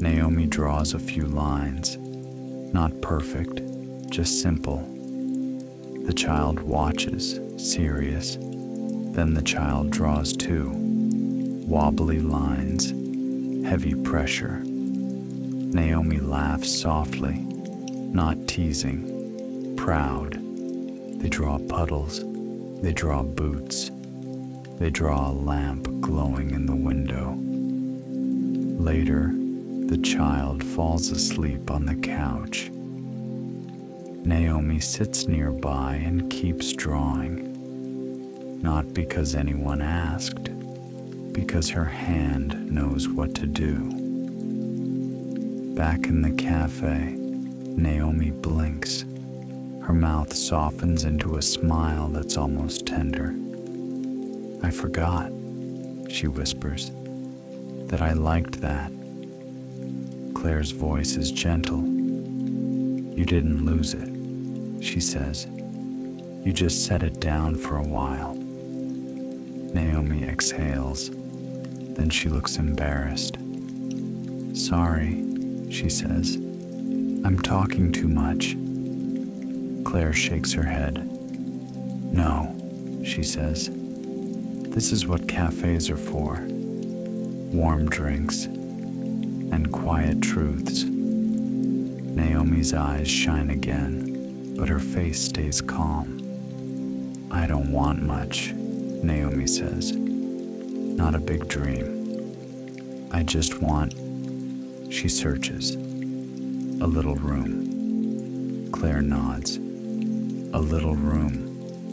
Naomi draws a few lines. Not perfect, just simple. The child watches, serious. Then the child draws too. Wobbly lines, heavy pressure. Naomi laughs softly, not teasing, proud. They draw puddles, they draw boots, they draw a lamp glowing in the window. Later, the child falls asleep on the couch. Naomi sits nearby and keeps drawing. Not because anyone asked, because her hand knows what to do. Back in the cafe, Naomi blinks. Her mouth softens into a smile that's almost tender. "I forgot," she whispers, "that I liked that." Claire's voice is gentle. "You didn't lose it," she says. "You just set it down for a while." Naomi exhales. Then she looks embarrassed. "Sorry," she says. "I'm talking too much." Claire shakes her head. "No," she says. "This is what cafes are for. Warm drinks and quiet truths." Naomi's eyes shine again, but her face stays calm. "I don't want much," Naomi says. "Not a big dream. I just want," she searches, "a little room." Claire nods. "A little room,"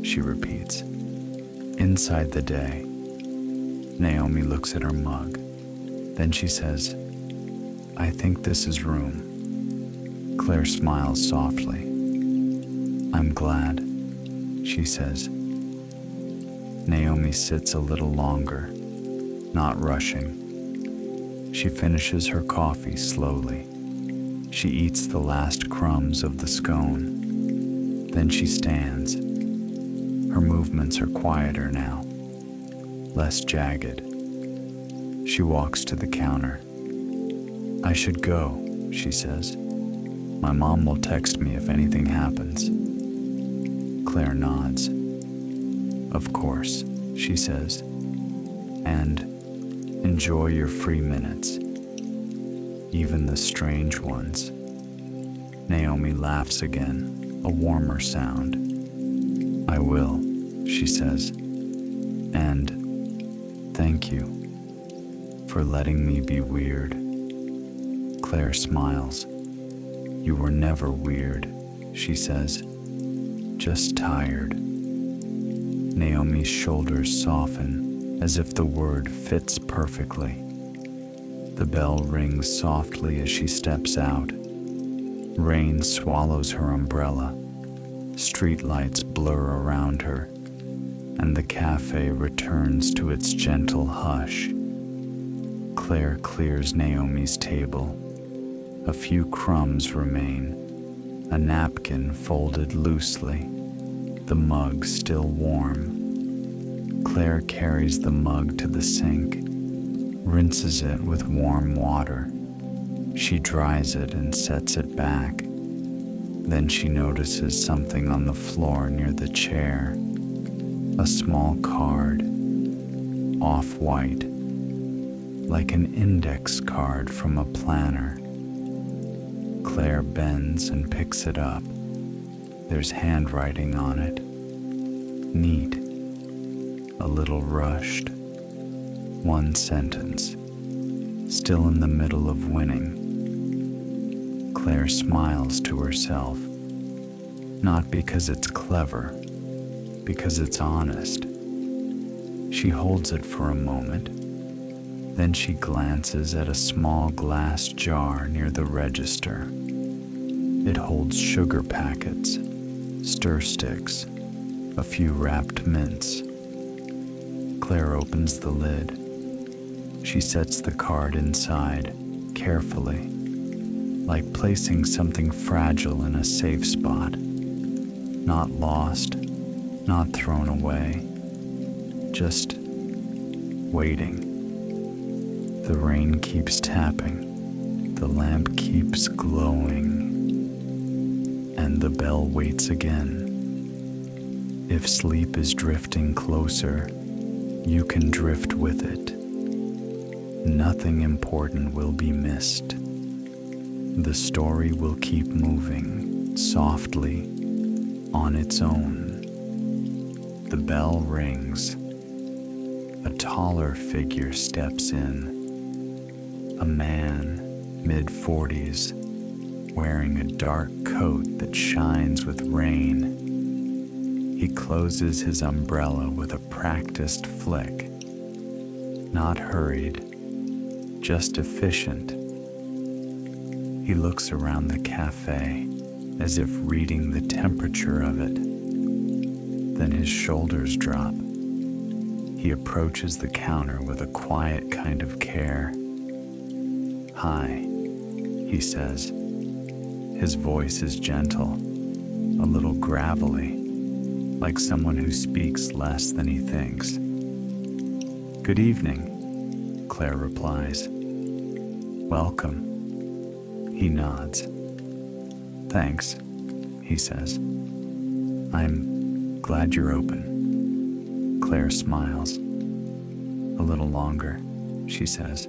she repeats. Inside the day. Naomi looks at her mug. Then she says, "I think this is room." Claire smiles softly. "I'm glad," she says. Naomi sits a little longer, not rushing. She finishes her coffee slowly. She eats the last crumbs of the scone. Then she stands. Her movements are quieter now, less jagged. She walks to the counter. "I should go," she says. "My mom will text me if anything happens." Claire nods. "Of course," she says. "And enjoy your free minutes, even the strange ones." Naomi laughs again, a warmer sound. "I will," she says. "And thank you for letting me be weird." Claire smiles. "You were never weird," she says. "Just tired." Naomi's shoulders soften as if the word fits perfectly. The bell rings softly as she steps out. Rain swallows her umbrella. Street lights blur around her, and the cafe returns to its gentle hush. Claire clears Naomi's table. A few crumbs remain, a napkin folded loosely, the mug still warm. Claire carries the mug to the sink, rinses it with warm water. She dries it and sets it back. Then she notices something on the floor near the chair. A small card, off-white, like an index card from a planner. Claire bends and picks it up. There's handwriting on it. Neat. A little rushed. One sentence. Still in the middle of winning. Claire smiles to herself. Not because it's clever, because it's honest. She holds it for a moment. Then she glances at a small glass jar near the register. It holds sugar packets, stir sticks, a few wrapped mints. Claire opens the lid. She sets the card inside, carefully, like placing something fragile in a safe spot. Not lost, not thrown away, just waiting. The rain keeps tapping, the lamp keeps glowing, and the bell waits again. If sleep is drifting closer, you can drift with it. Nothing important will be missed. The story will keep moving softly on its own. The bell rings. A taller figure steps in. A man, mid-40s, wearing a dark coat that shines with rain. He closes his umbrella with a practiced flick. Not hurried, just efficient. He looks around the cafe as if reading the temperature of it. Then his shoulders drop. He approaches the counter with a quiet kind of care. "Hi," he says. His voice is gentle, a little gravelly, like someone who speaks less than he thinks. "Good evening," Claire replies. "Welcome." He nods. "Thanks," he says. "I'm glad you're open." Claire smiles. "A little longer," she says.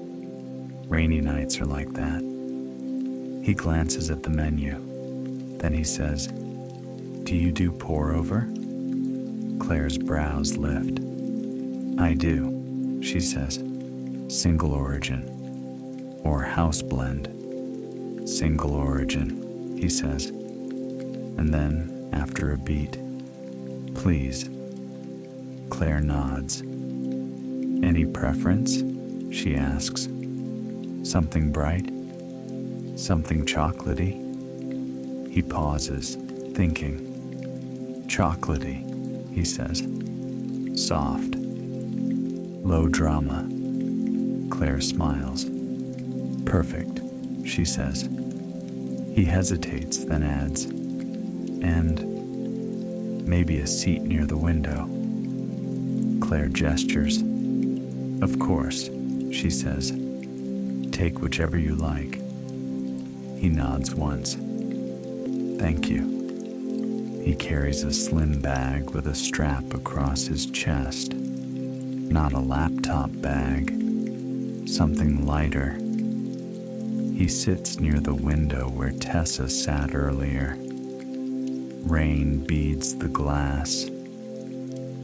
"Rainy nights are like that." He glances at the menu. Then he says, "Do you do pour-over?" Claire's brows lift. "I do," she says. "Single origin or house blend." "Single origin," he says. And then, after a beat, "Please." Claire nods. "Any preference?" she asks. "Something bright? Something chocolatey?" He pauses, thinking. "Chocolatey," he says. "Soft. Low drama." Claire smiles. "Perfect," she says. He hesitates, then adds, "And maybe a seat near the window." Claire gestures. "Of course," she says. "Take whichever you like." He nods once. "Thank you." He carries a slim bag with a strap across his chest. Not a laptop bag, something lighter. He sits near the window where Tessa sat earlier. Rain beads the glass.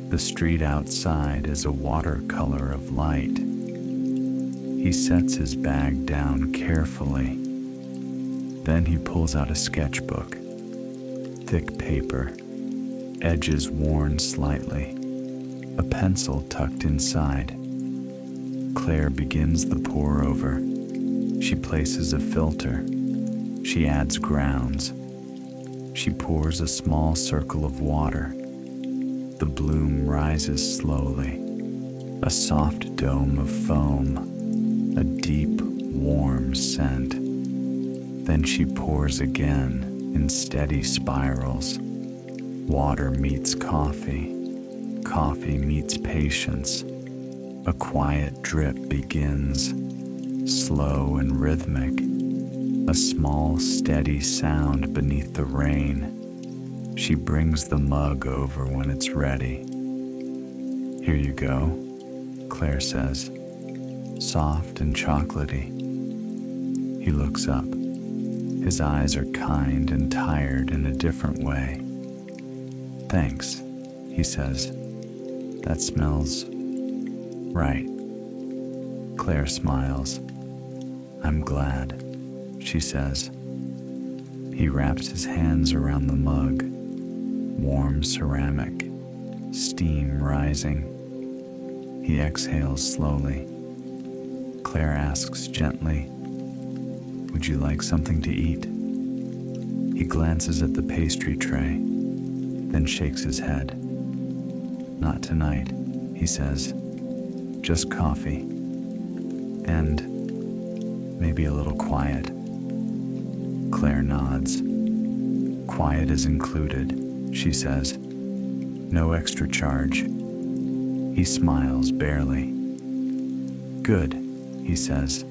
The street outside is a watercolor of light. He sets his bag down carefully. Then he pulls out a sketchbook. Thick paper, edges worn slightly, a pencil tucked inside. Claire begins the pour-over. She places a filter. She adds grounds. She pours a small circle of water. The bloom rises slowly, a soft dome of foam, a deep, warm scent. Then she pours again in steady spirals. Water meets coffee. Coffee meets patience. A quiet drip begins, slow and rhythmic, a small, steady sound beneath the rain. She brings the mug over when it's ready. "Here you go," Claire says, soft and chocolatey. He looks up. His eyes are kind and tired in a different way. "Thanks," he says. "That smells right." Claire smiles. "I'm glad," she says. He wraps his hands around the mug. Warm ceramic, steam rising. He exhales slowly. Claire asks gently, "Would you like something to eat?" He glances at the pastry tray, then shakes his head. "Not tonight," he says. "Just coffee. And maybe a little quiet." Claire nods. "Quiet is included," she says. "No extra charge." He smiles barely. "Good," he says.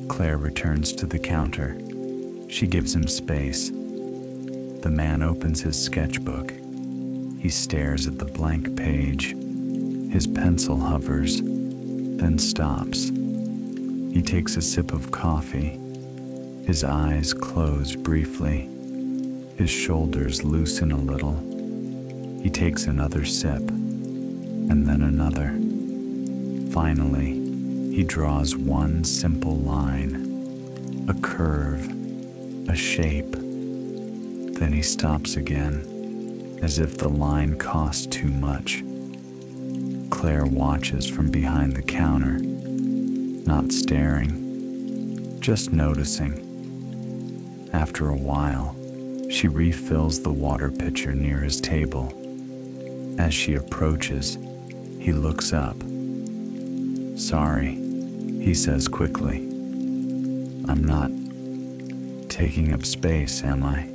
Claire returns to the counter. She gives him space. The man opens his sketchbook. He stares at the blank page. His pencil hovers, then stops. He takes a sip of coffee. His eyes close briefly. His shoulders loosen a little. He takes another sip, and then another. Finally, he draws one simple line, a curve, a shape. Then he stops again, as if the line cost too much. Claire watches from behind the counter, not staring, just noticing. After a while, she refills the water pitcher near his table. As she approaches, he looks up. "Sorry," he says quickly. "I'm not taking up space, am I?"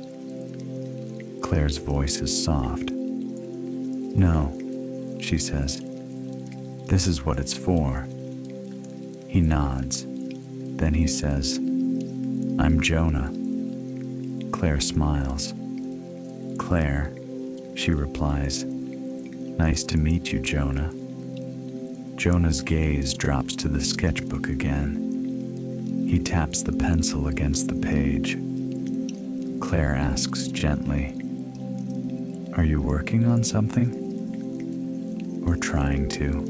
Claire's voice is soft. "No," she says. "This is what it's for." He nods. Then he says, "I'm Jonah." Claire smiles. "Claire," she replies. "Nice to meet you, Jonah." Jonah's gaze drops to the sketchbook again. He taps the pencil against the page. Claire asks gently, "Are you working on something?" "Or trying to?"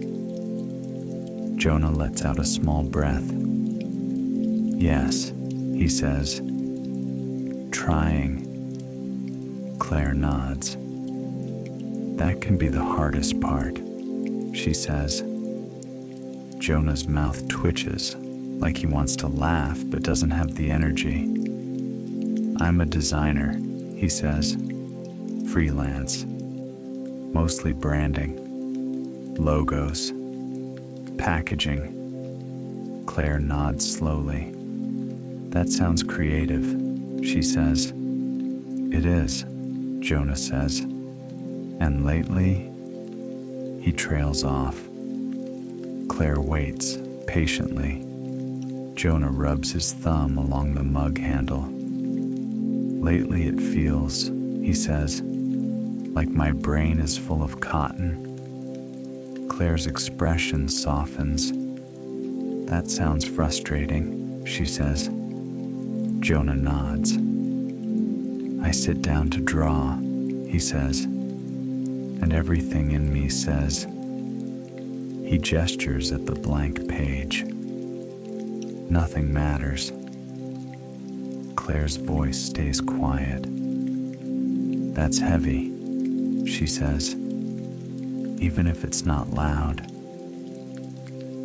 Jonah lets out a small breath. "Yes," he says. "Trying." Claire nods. "That can be the hardest part," she says. Jonah's mouth twitches, like he wants to laugh but doesn't have the energy. "I'm a designer," he says. "Freelance. Mostly branding. Logos. Packaging." Claire nods slowly. "That sounds creative," she says. "It is," Jonah says. "And lately," he trails off. Claire waits patiently. Jonah rubs his thumb along the mug handle. "Lately it feels," he says, "like my brain is full of cotton." Claire's expression softens. "That sounds frustrating," she says. Jonah nods. "I sit down to draw," he says, "and everything in me says." He gestures at the blank page. "Nothing matters." Claire's voice stays quiet. "That's heavy," she says, "even if it's not loud."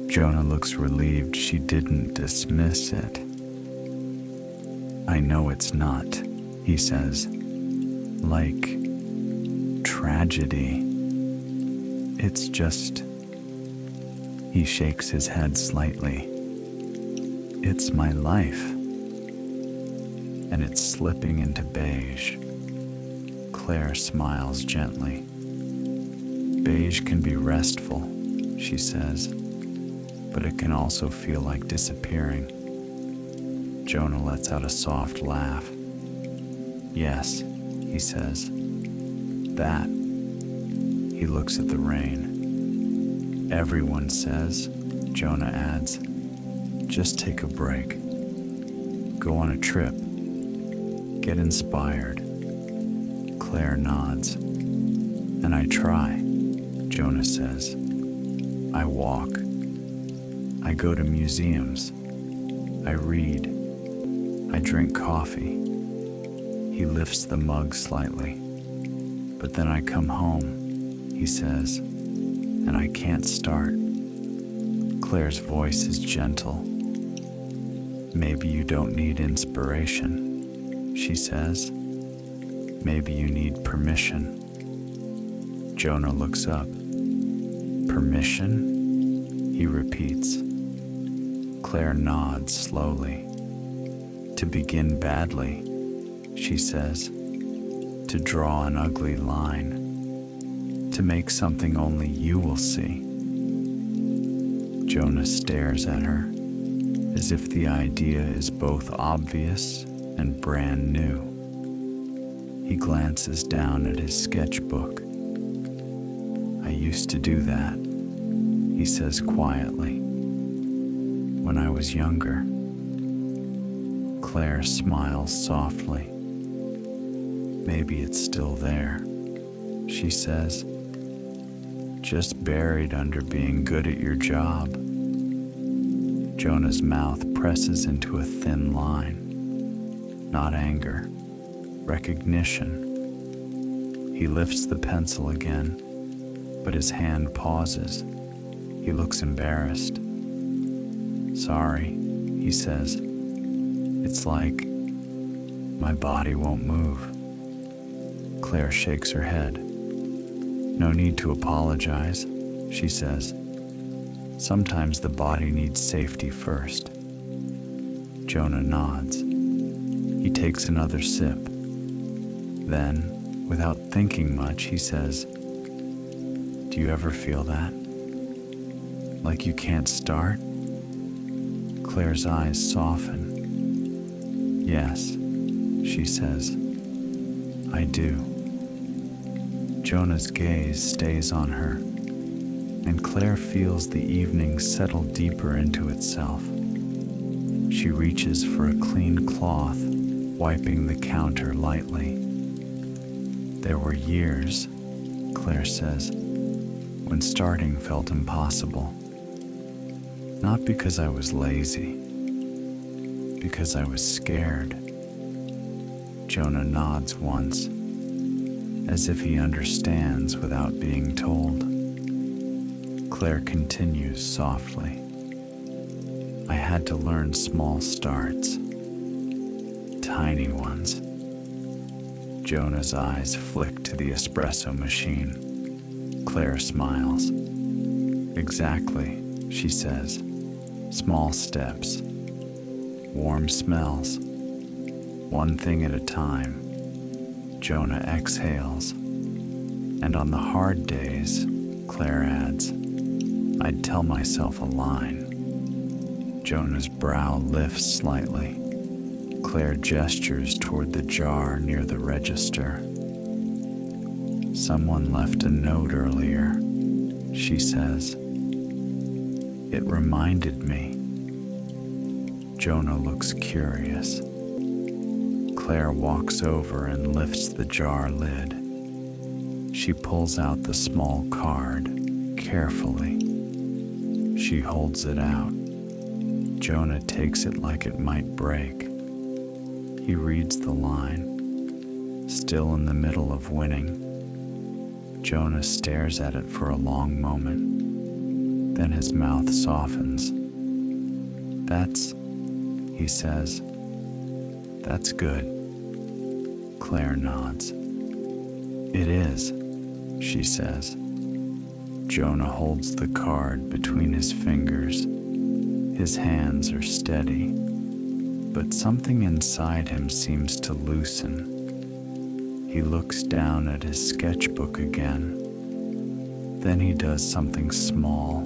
Jonah looks relieved she didn't dismiss it. "I know it's not," he says. "Like tragedy. It's just..." He shakes his head slightly. "It's my life. And it's slipping into beige." Claire smiles gently. "Beige can be restful," she says, "but it can also feel like disappearing." Jonah lets out a soft laugh. "Yes," he says. "That." He looks at the rain. "Everyone says," Jonah adds, "just take a break. Go on a trip. Get inspired." Claire nods. "And I try," Jonah says. "I walk. I go to museums. I read. I drink coffee." He lifts the mug slightly. "But then I come home," he says, and I can't start. Claire's voice is gentle. Maybe you don't need inspiration, she says. Maybe you need permission. Jonah looks up. Permission? He repeats. Claire nods slowly. To begin badly, she says. To draw an ugly line. To make something only you will see. Jonah stares at her, as if the idea is both obvious and brand new. He glances down at his sketchbook. I used to do that, he says quietly. When I was younger. Claire smiles softly. Maybe it's still there, she says. Just buried under being good at your job. Jonah's mouth presses into a thin line. Not anger, recognition. He lifts the pencil again, but his hand pauses. He looks embarrassed. Sorry, he says. It's like my body won't move. Claire shakes her head. No need to apologize, she says. Sometimes the body needs safety first. Jonah nods. He takes another sip. Then, without thinking much, he says, Do you ever feel that? Like you can't start? Claire's eyes soften. Yes, she says. I do. Jonah's gaze stays on her, and Claire feels the evening settle deeper into itself. She reaches for a clean cloth, wiping the counter lightly. There were years, Claire says, when starting felt impossible. Not because I was lazy, because I was scared. Jonah nods once, as if he understands without being told. Claire continues softly. I had to learn small starts, tiny ones. Jonah's eyes flick to the espresso machine. Claire smiles. Exactly, she says. Small steps, warm smells, one thing at a time. Jonah exhales. And on the hard days, Claire adds, I'd tell myself a line. Jonah's brow lifts slightly. Claire gestures toward the jar near the register. Someone left a note earlier, she says. It reminded me. Jonah looks curious. Claire walks over and lifts the jar lid. She pulls out the small card carefully. She holds it out. Jonah takes it like it might break. He reads the line, still in the middle of winning. Jonah stares at it for a long moment. Then his mouth softens. That's, he says. That's good. Claire nods. It is, she says. Jonah holds the card between his fingers. His hands are steady, but something inside him seems to loosen. He looks down at his sketchbook again. Then he does something small.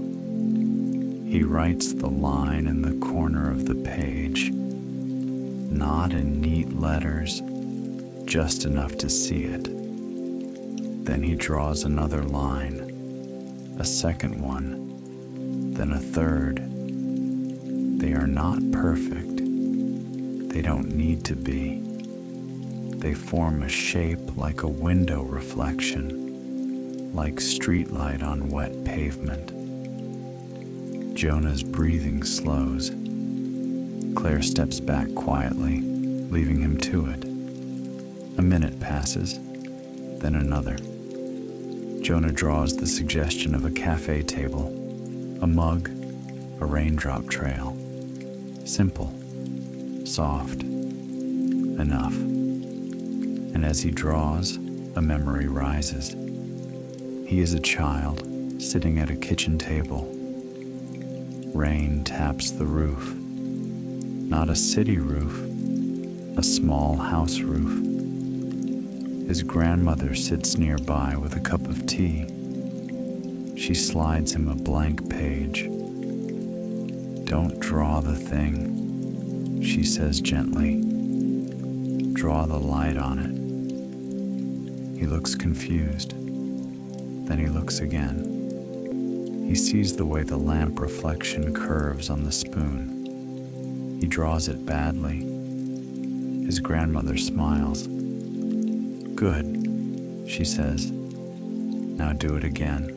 He writes the line in the corner of the page, not in neat letters, just enough to see it. Then he draws another line, a second one, then a third. They are not perfect. They don't need to be. They form a shape like a window reflection, like streetlight on wet pavement. Jonah's breathing slows. Claire steps back quietly, leaving him to it. A minute passes, then another. Jonah draws the suggestion of a cafe table, a mug, a raindrop trail. Simple, soft, enough. And as he draws, a memory rises. He is a child sitting at a kitchen table. Rain taps the roof. Not a city roof, a small house roof. His grandmother sits nearby with a cup of tea. She slides him a blank page. "Don't draw the thing," she says gently. "Draw the light on it." He looks confused. Then he looks again. He sees the way the lamp reflection curves on the spoon. He draws it badly. His grandmother smiles. "Good," she says. "Now do it again."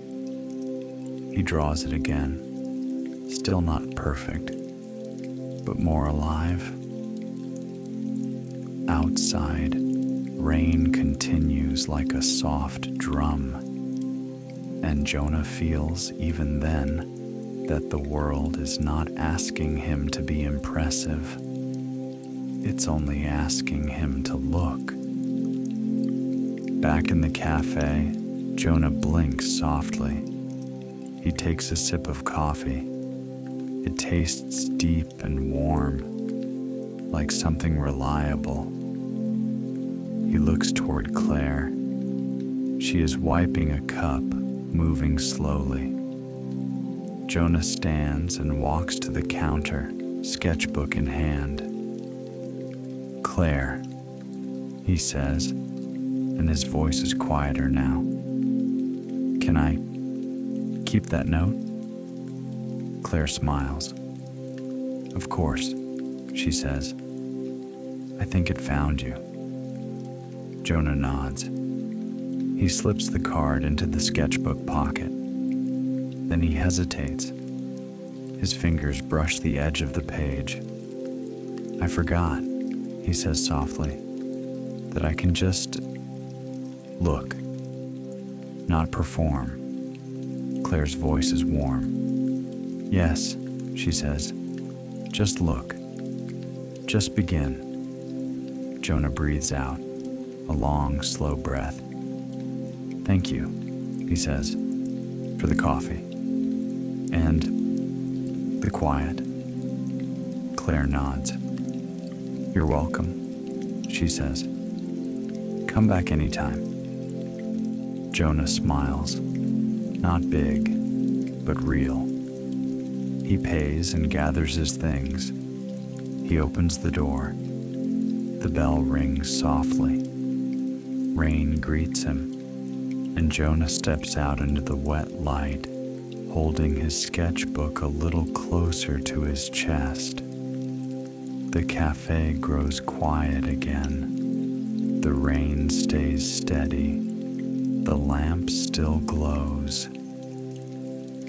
He draws it again. Still not perfect, but more alive. Outside, rain continues like a soft drum, and Jonah feels even then that the world is not asking him to be impressive. It's only asking him to look. Back in the cafe, Jonah blinks softly. He takes a sip of coffee. It tastes deep and warm, like something reliable. He looks toward Claire. She is wiping a cup, moving slowly. Jonah stands and walks to the counter, sketchbook in hand. "Claire," he says, and his voice is quieter now. "Can I keep that note?" Claire smiles. "Of course," she says. "I think it found you." Jonah nods. He slips the card into the sketchbook pocket. Then he hesitates. His fingers brush the edge of the page. "I forgot," he says softly, "that I can just look, not perform." Claire's voice is warm. "Yes," she says, "just look. Just begin." Jonah breathes out, a long, slow breath. "Thank you," he says, "for the coffee. And the quiet." Claire nods. "You're welcome," she says. "Come back anytime." Jonah smiles, not big, but real. He pays and gathers his things. He opens the door. The bell rings softly. Rain greets him, and Jonah steps out into the wet light, holding his sketchbook a little closer to his chest. The cafe grows quiet again. The rain stays steady. The lamp still glows.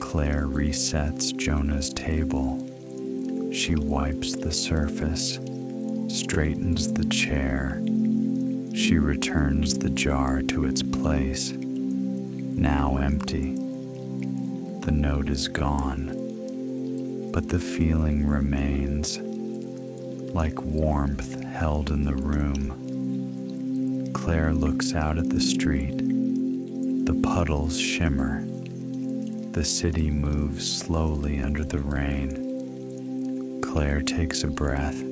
Claire resets Jonah's table. She wipes the surface, straightens the chair. She returns the jar to its place, now empty. The note is gone, but the feeling remains, like warmth held in the room. Claire looks out at the street. The puddles shimmer. The city moves slowly under the rain. Claire takes a breath.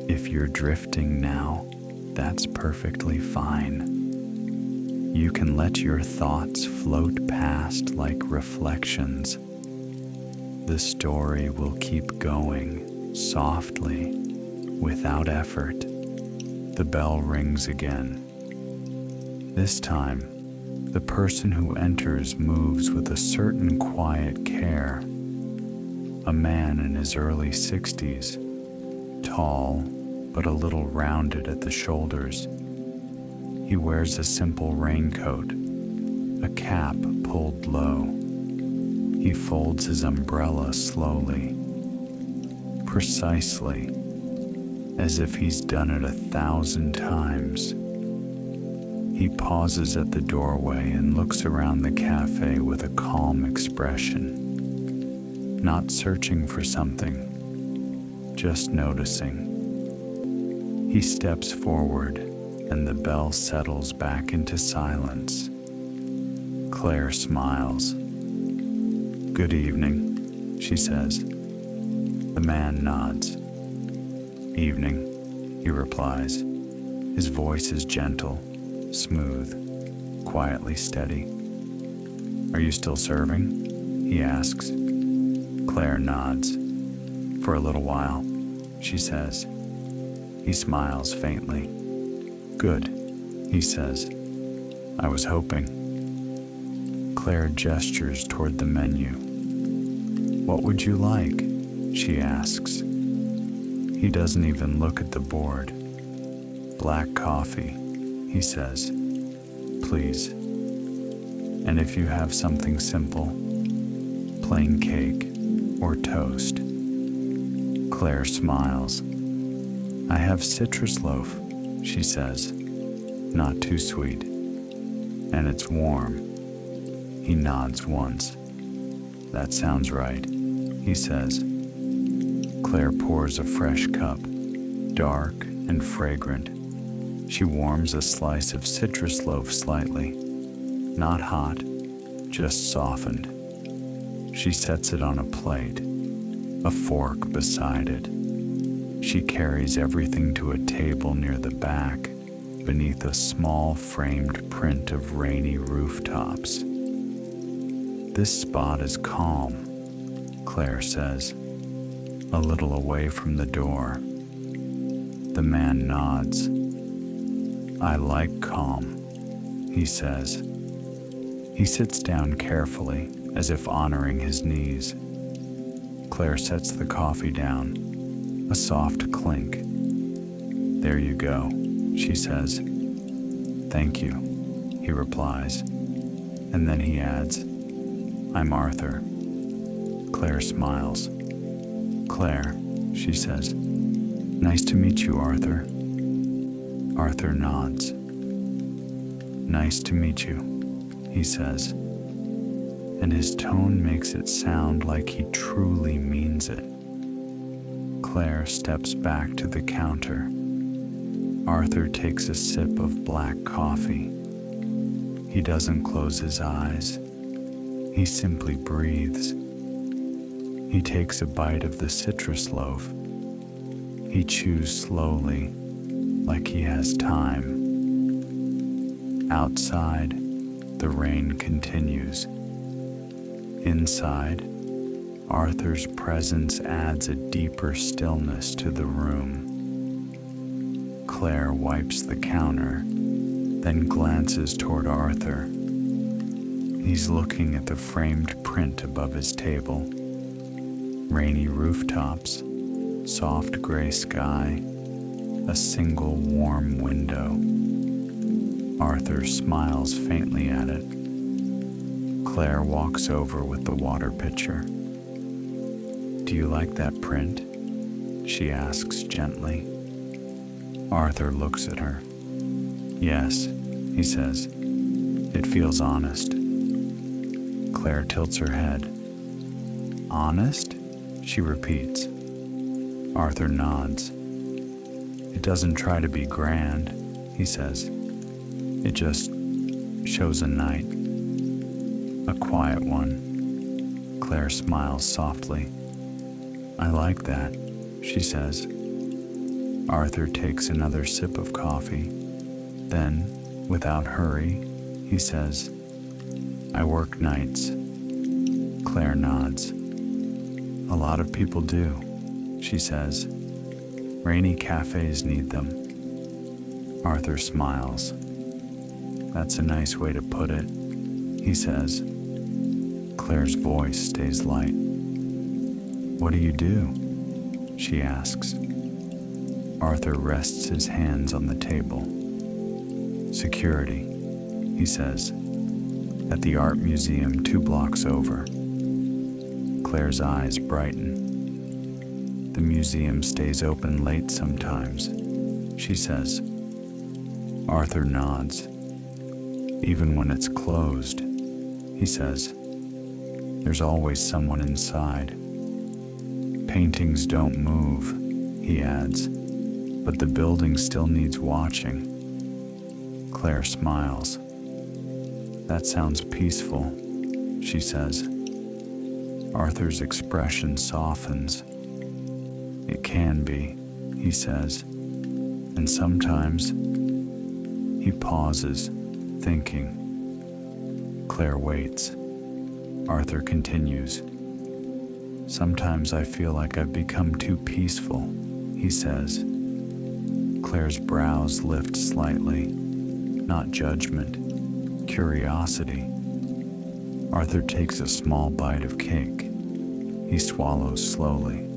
If you're drifting now, that's perfectly fine. You can let your thoughts float past like reflections. The story will keep going, softly, without effort. The bell rings again. This time, the person who enters moves with a certain quiet care. A man in his early 60s, tall but a little rounded at the shoulders. He wears a simple raincoat, a cap pulled low. He folds his umbrella slowly, precisely, as if he's done it 1,000 times. He pauses at the doorway and looks around the cafe with a calm expression, not searching for something, just noticing. He steps forward and the bell settles back into silence. Claire smiles. "Good evening," she says. The man nods. "Evening," he replies. His voice is gentle, smooth, quietly steady. "Are you still serving?" he asks. Claire nods. "For a little while," she says. He smiles faintly. "Good," he says. "I was hoping." Claire gestures toward the menu. "What would you like?" she asks. He doesn't even look at the board. "Black coffee," he says. "Please. And if you have something simple, plain cake or toast." Claire smiles. "I have citrus loaf," she says. "Not too sweet. And it's warm." He nods once. "That sounds right," he says. Claire pours a fresh cup, dark and fragrant. She warms a slice of citrus loaf slightly, not hot, just softened. She sets it on a plate, a fork beside it. She carries everything to a table near the back, beneath a small framed print of rainy rooftops. "This spot is calm," Claire says, a little away from the door. The man nods. "I like calm," he says. He sits down carefully, as if honoring his knees. Claire sets the coffee down, a soft clink. "There you go," she says. "Thank you," he replies, and then he adds, "I'm Arthur." Claire smiles. "Claire," she says. "Nice to meet you, Arthur." Arthur nods. "Nice to meet you," he says, and his tone makes it sound like he truly means it. Claire steps back to the counter. Arthur takes a sip of black coffee. He doesn't close his eyes. He simply breathes. He takes a bite of the citrus loaf. He chews slowly, like he has time. Outside, the rain continues. Inside, Arthur's presence adds a deeper stillness to the room. Claire wipes the counter, then glances toward Arthur. He's looking at the framed print above his table. Rainy rooftops, soft gray sky, a single warm window. Arthur smiles faintly at it. Claire walks over with the water pitcher. "Do you like that print?" she asks gently. Arthur looks at her. "Yes," he says. "It feels honest." Claire tilts her head. "Honest?" she repeats. Arthur nods. "It doesn't try to be grand," he says. "It just shows a night. A quiet one." Claire smiles softly. "I like that," she says. Arthur takes another sip of coffee. Then, without hurry, he says, "I work nights." Claire nods. "A lot of people do," she says. "Rainy cafes need them." Arthur smiles. "That's a nice way to put it," he says. Claire's voice stays light. "What do you do?" she asks. Arthur rests his hands on the table. "Security," he says, "at the art museum 2 blocks over." Claire's eyes brighten. "The museum stays open late sometimes," she says. Arthur nods. Even when it's closed, he says, there's always someone inside. Paintings don't move, he adds, but the building still needs watching. Claire smiles. That sounds peaceful, she says. Arthur's expression softens. It can be, he says, and sometimes he pauses, thinking. Claire waits. Arthur continues. Sometimes I feel like I've become too peaceful, he says. Claire's brows lift slightly, not judgment, curiosity. Arthur takes a small bite of cake. He swallows slowly.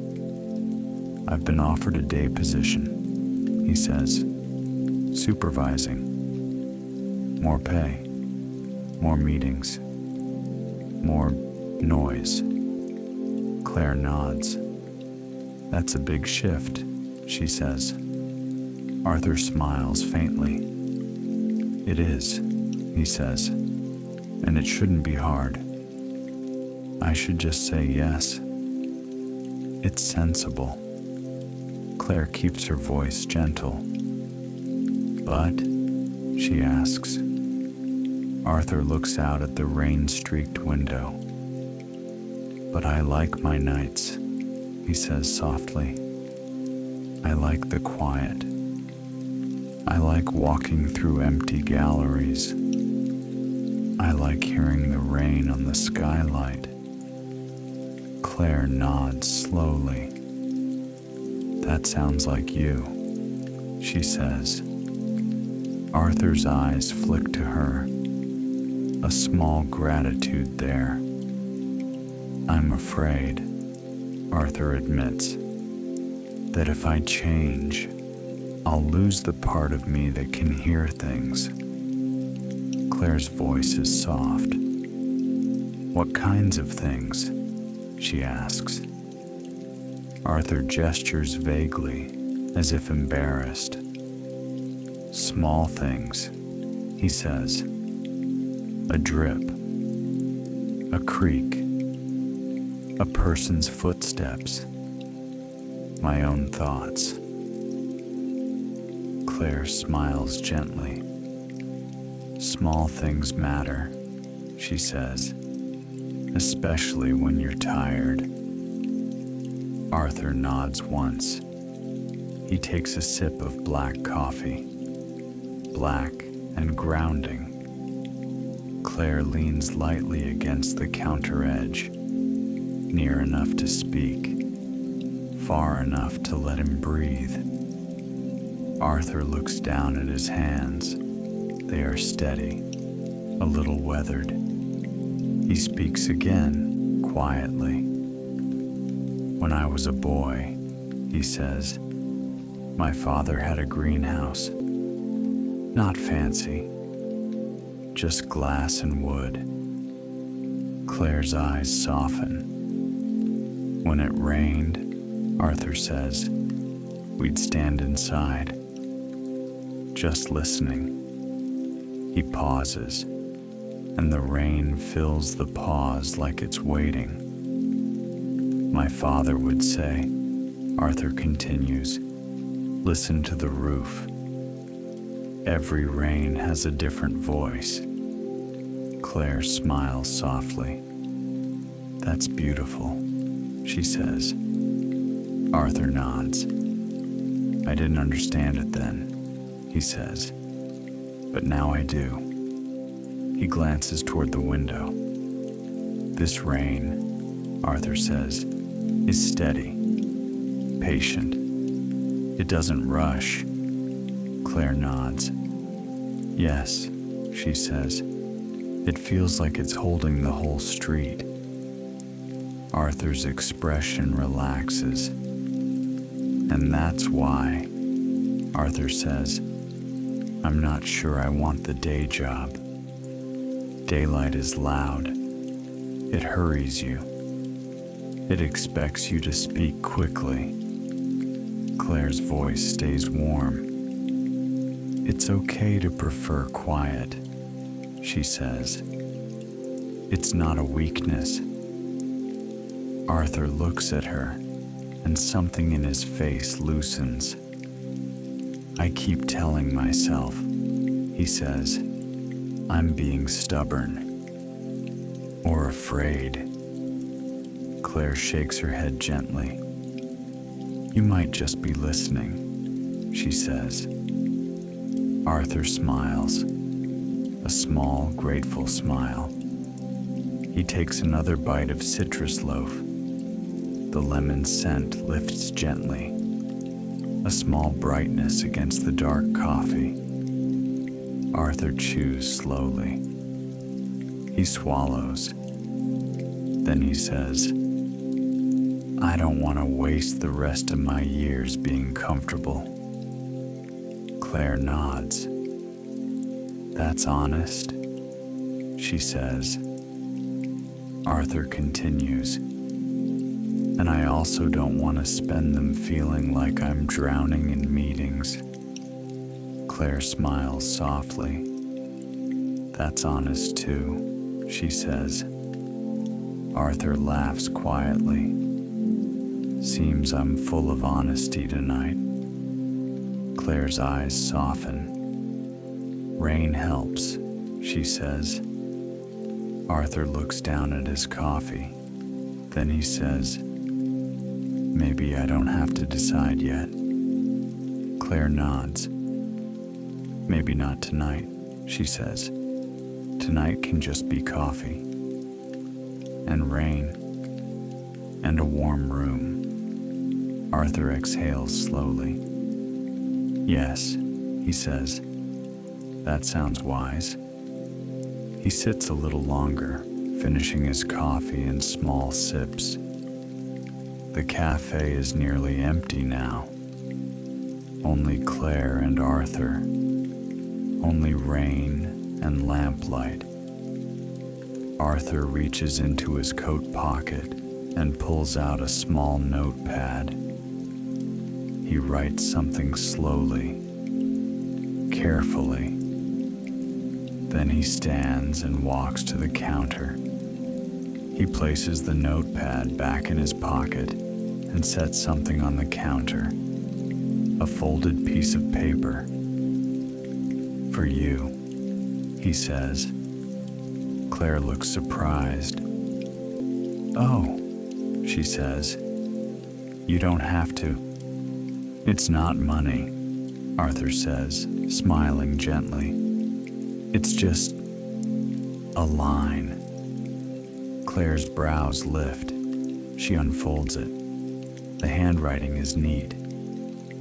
I've been offered a day position, he says. Supervising. More pay. More meetings. More noise. Claire nods. That's a big shift, she says. Arthur smiles faintly. It is, he says, and it shouldn't be hard. I should just say yes. It's sensible. Claire keeps her voice gentle. But, she asks. Arthur looks out at the rain-streaked window. But I like my nights, he says softly. I like the quiet. I like walking through empty galleries. I like hearing the rain on the skylight. Claire nods slowly. That sounds like you, she says. Arthur's eyes flick to her. A small gratitude there. I'm afraid, Arthur admits, that if I change, I'll lose the part of me that can hear things. Claire's voice is soft. What kinds of things? She asks. Arthur gestures vaguely, as if embarrassed. Small things, he says. A drip. A creak. A person's footsteps. My own thoughts. Claire smiles gently. Small things matter, she says, especially when you're tired. Arthur nods once. He takes a sip of black coffee. Black and grounding. Claire leans lightly against the counter edge, near enough to speak, far enough to let him breathe. Arthur looks down at his hands. They are steady, a little weathered. He speaks again, quietly. When I was a boy, he says, my father had a greenhouse. Not fancy, just glass and wood. Claire's eyes soften. When it rained, Arthur says, we'd stand inside, just listening. He pauses, and the rain fills the pause like it's waiting. My father would say, Arthur continues, listen to the roof. Every rain has a different voice. Claire smiles softly. That's beautiful, she says. Arthur nods. I didn't understand it then, he says, but now I do. He glances toward the window. This rain, Arthur says, is steady, patient. It doesn't rush. Claire nods. Yes, she says. It feels like it's holding the whole street. Arthur's expression relaxes. And that's why, Arthur says, I'm not sure I want the day job. Daylight is loud. It hurries you. It expects you to speak quickly. Claire's voice stays warm. It's okay to prefer quiet, she says. It's not a weakness. Arthur looks at her, and something in his face loosens. I keep telling myself, he says, I'm being stubborn. Or afraid. Claire shakes her head gently. You might just be listening, she says. Arthur smiles, a small, grateful smile. He takes another bite of citrus loaf. The lemon scent lifts gently, a small brightness against the dark coffee. Arthur chews slowly. He swallows. Then he says, I don't want to waste the rest of my years being comfortable. Claire nods. That's honest, she says. Arthur continues, and I also don't want to spend them feeling like I'm drowning in meetings. Claire smiles softly. That's honest too, she says. Arthur laughs quietly. Seems I'm full of honesty tonight. Claire's eyes soften. Rain helps, she says. Arthur looks down at his coffee. Then he says, maybe I don't have to decide yet. Claire nods. Maybe not tonight, she says. Tonight can just be coffee. And rain. And a warm room. Arthur exhales slowly. Yes, he says. That sounds wise. He sits a little longer, finishing his coffee in small sips. The cafe is nearly empty now. Only Claire and Arthur. Only rain and lamplight. Arthur reaches into his coat pocket and pulls out a small notepad. He writes something slowly, carefully. Then he stands and walks to the counter. He places the notepad back in his pocket and sets something on the counter. A folded piece of paper. For you, he says. Claire looks surprised. Oh, she says. You don't have to. It's not money, Arthur says, smiling gently. It's just a line. Claire's brows lift. She unfolds it. The handwriting is neat.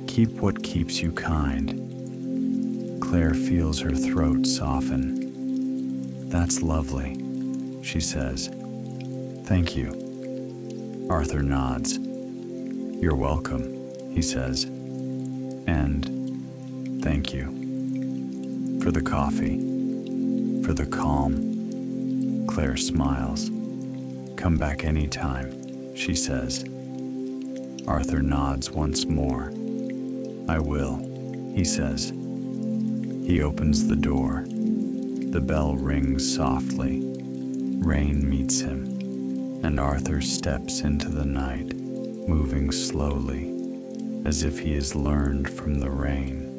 Keep what keeps you kind. Claire feels her throat soften. That's lovely, she says. Thank you. Arthur nods. You're welcome, he says. And thank you. For the coffee. For the calm. Claire smiles. Come back anytime, she says. Arthur nods once more. I will, he says. He opens the door. The bell rings softly. Rain meets him, and Arthur steps into the night, moving slowly, as if he has learned from the rain.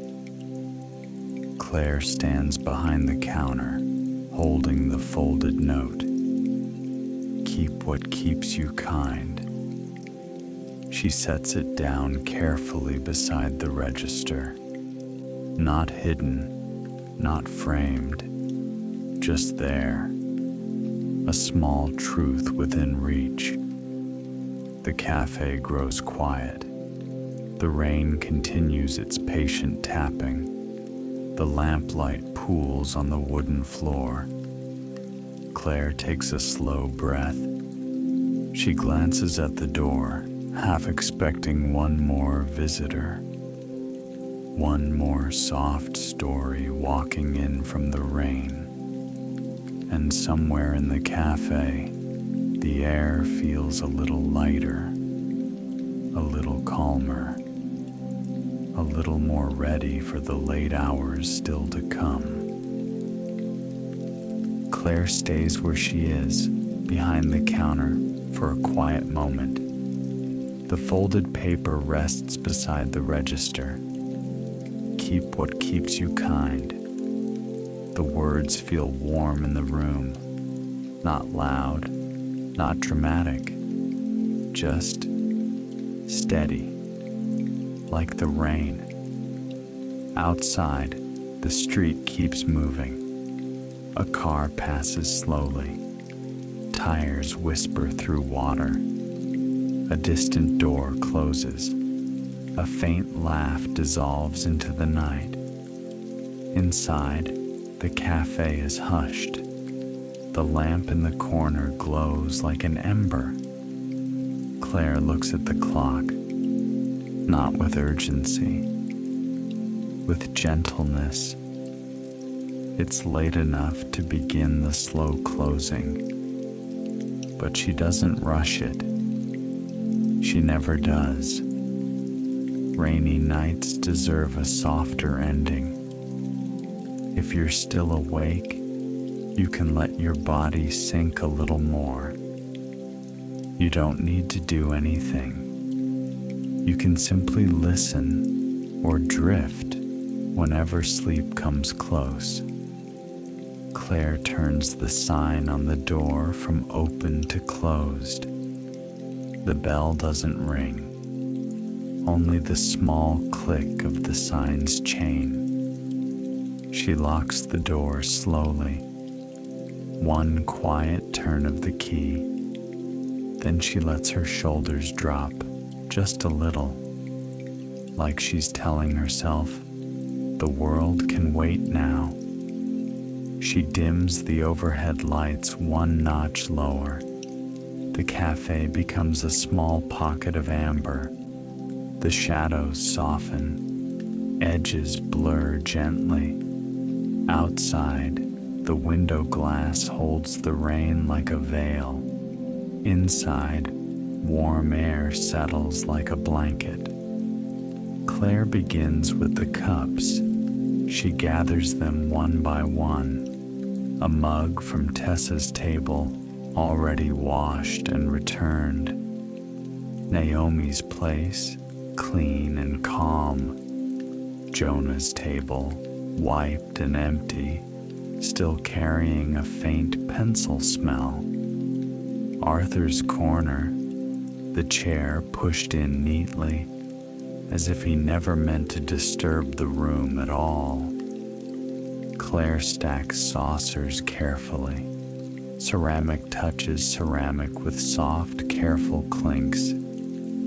Claire stands behind the counter, holding the folded note. Keep what keeps you kind. She sets it down carefully beside the register. Not hidden, not framed, just there. A small truth within reach. The cafe grows quiet. The rain continues its patient tapping. The lamplight pools on the wooden floor. Claire takes a slow breath. She glances at the door, half expecting one more visitor. One more soft story walking in from the rain. And somewhere in the cafe, the air feels a little lighter, a little calmer, a little more ready for the late hours still to come. Claire stays where she is, behind the counter, for a quiet moment. The folded paper rests beside the register. Keep what keeps you kind. The words feel warm in the room, not loud, not dramatic, just steady, like the rain. Outside, the street keeps moving. A car passes slowly. Tires whisper through water. A distant door closes. A faint laugh dissolves into the night. Inside, the cafe is hushed. The lamp in the corner glows like an ember. Claire looks at the clock, not with urgency, with gentleness. It's late enough to begin the slow closing, but she doesn't rush it. She never does. Rainy nights deserve a softer ending. If you're still awake, you can let your body sink a little more. You don't need to do anything. You can simply listen or drift whenever sleep comes close. Claire turns the sign on the door from open to closed. The bell doesn't ring, only the small click of the sign's chain. She locks the door slowly, one quiet turn of the key. Then she lets her shoulders drop just a little, like she's telling herself, the world can wait now. She dims the overhead lights one notch lower. The cafe becomes a small pocket of amber. The shadows soften, edges blur gently. Outside, the window glass holds the rain like a veil. Inside, warm air settles like a blanket. Claire begins with the cups. She gathers them one by one. A mug from Tessa's table, already washed and returned. Naomi's place, clean and calm. Jonah's table, wiped and empty, still carrying a faint pencil smell. Arthur's corner, the chair pushed in neatly, as if he never meant to disturb the room at all. Claire stacks saucers carefully. Ceramic touches ceramic with soft, careful clinks.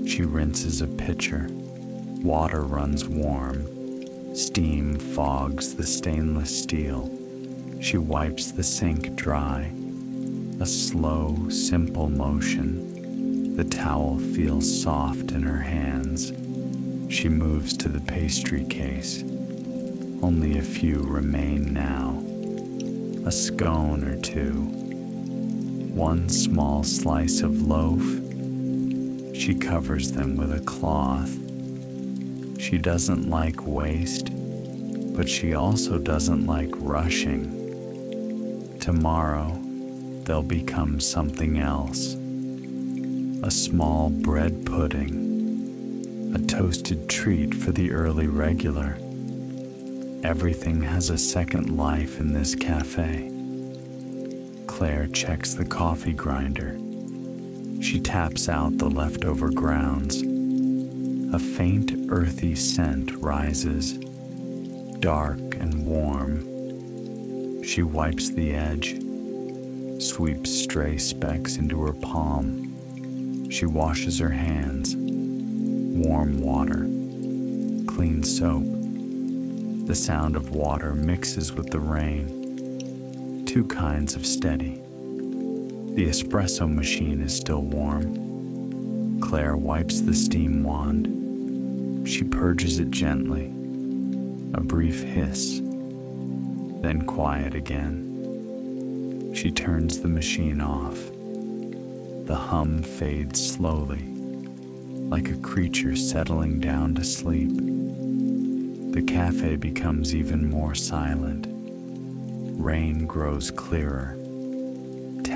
She rinses a pitcher. Water runs warm. Steam fogs the stainless steel. She wipes the sink dry. A slow, simple motion. The towel feels soft in her hands. She moves to the pastry case. Only a few remain now. A scone or two. One small slice of loaf. She covers them with a cloth. She doesn't like waste, but she also doesn't like rushing. Tomorrow, they'll become something else. A small bread pudding. A toasted treat for the early regular. Everything has a second life in this cafe. Claire checks the coffee grinder. She taps out the leftover grounds. A faint earthy scent rises, dark and warm. She wipes the edge, sweeps stray specks into her palm. She washes her hands. Warm water, clean soap. The sound of water mixes with the rain. Two kinds of steady. The espresso machine is still warm. Claire wipes the steam wand. She purges it gently. A brief hiss, then quiet again. She turns the machine off. The hum fades slowly, like a creature settling down to sleep. The cafe becomes even more silent. Rain grows clearer.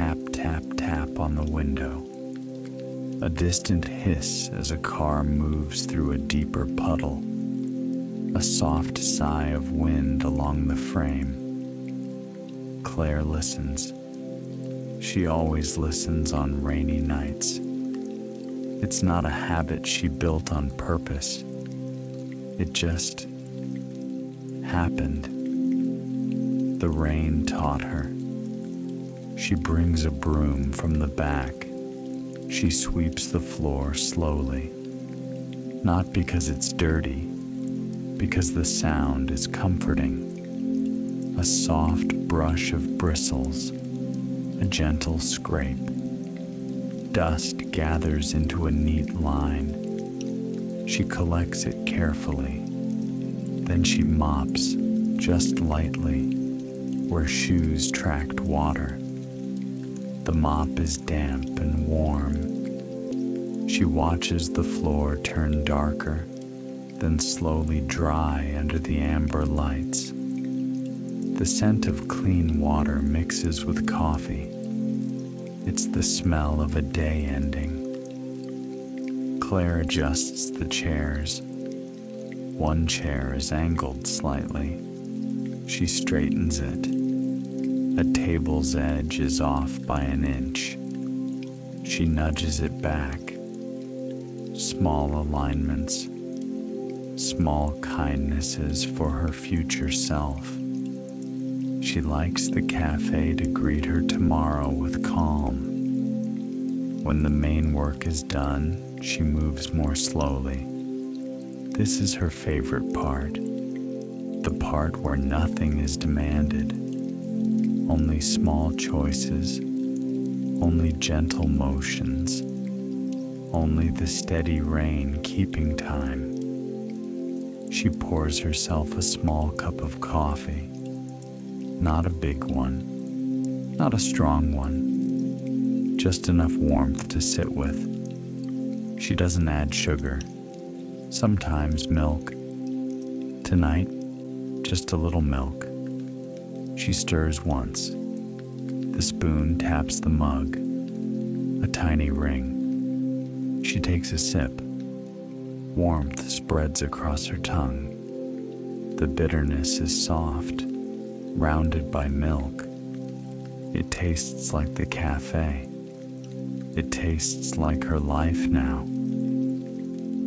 tap, tap, tap on the window. A distant hiss as a car moves through a deeper puddle. A soft sigh of wind along the frame. Claire listens. She always listens on rainy nights. It's not a habit she built on purpose. It just happened. The rain taught her. She brings a broom from the back. She sweeps the floor slowly. Not because it's dirty, because the sound is comforting. A soft brush of bristles, a gentle scrape. Dust gathers into a neat line. She collects it carefully. Then she mops, just lightly, where shoes tracked water. The mop is damp and warm. She watches the floor turn darker, then slowly dry under the amber lights. The scent of clean water mixes with coffee. It's the smell of a day ending. Claire adjusts the chairs. One chair is angled slightly. She straightens it. A table's edge is off by an inch. She nudges it back. Small alignments. Small kindnesses for her future self. She likes the cafe to greet her tomorrow with calm. When the main work is done, she moves more slowly. This is her favorite part. The part where nothing is demanded. Only small choices. Only gentle motions. Only the steady rain keeping time. She pours herself a small cup of coffee. Not a big one, not a strong one, just enough warmth to sit with. She doesn't add sugar, sometimes milk. Tonight, just a little milk. She stirs once. The spoon taps the mug, a tiny ring. She takes a sip. Warmth spreads across her tongue. The bitterness is soft, rounded by milk. It tastes like the cafe. It tastes like her life now.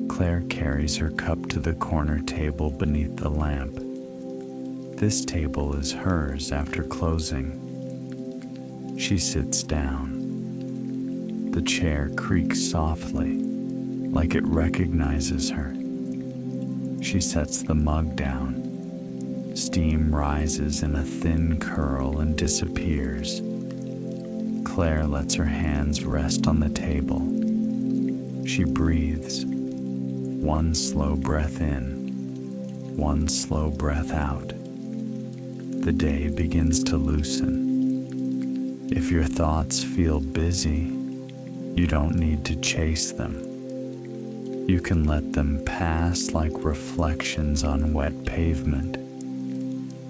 Claire carries her cup to the corner table beneath the lamp. This table is hers after closing. She sits down. The chair creaks softly, like it recognizes her. She sets the mug down. Steam rises in a thin curl and disappears. Claire lets her hands rest on the table. She breathes. One slow breath in, one slow breath out. The day begins to loosen. If your thoughts feel busy, you don't need to chase them. You can let them pass like reflections on wet pavement.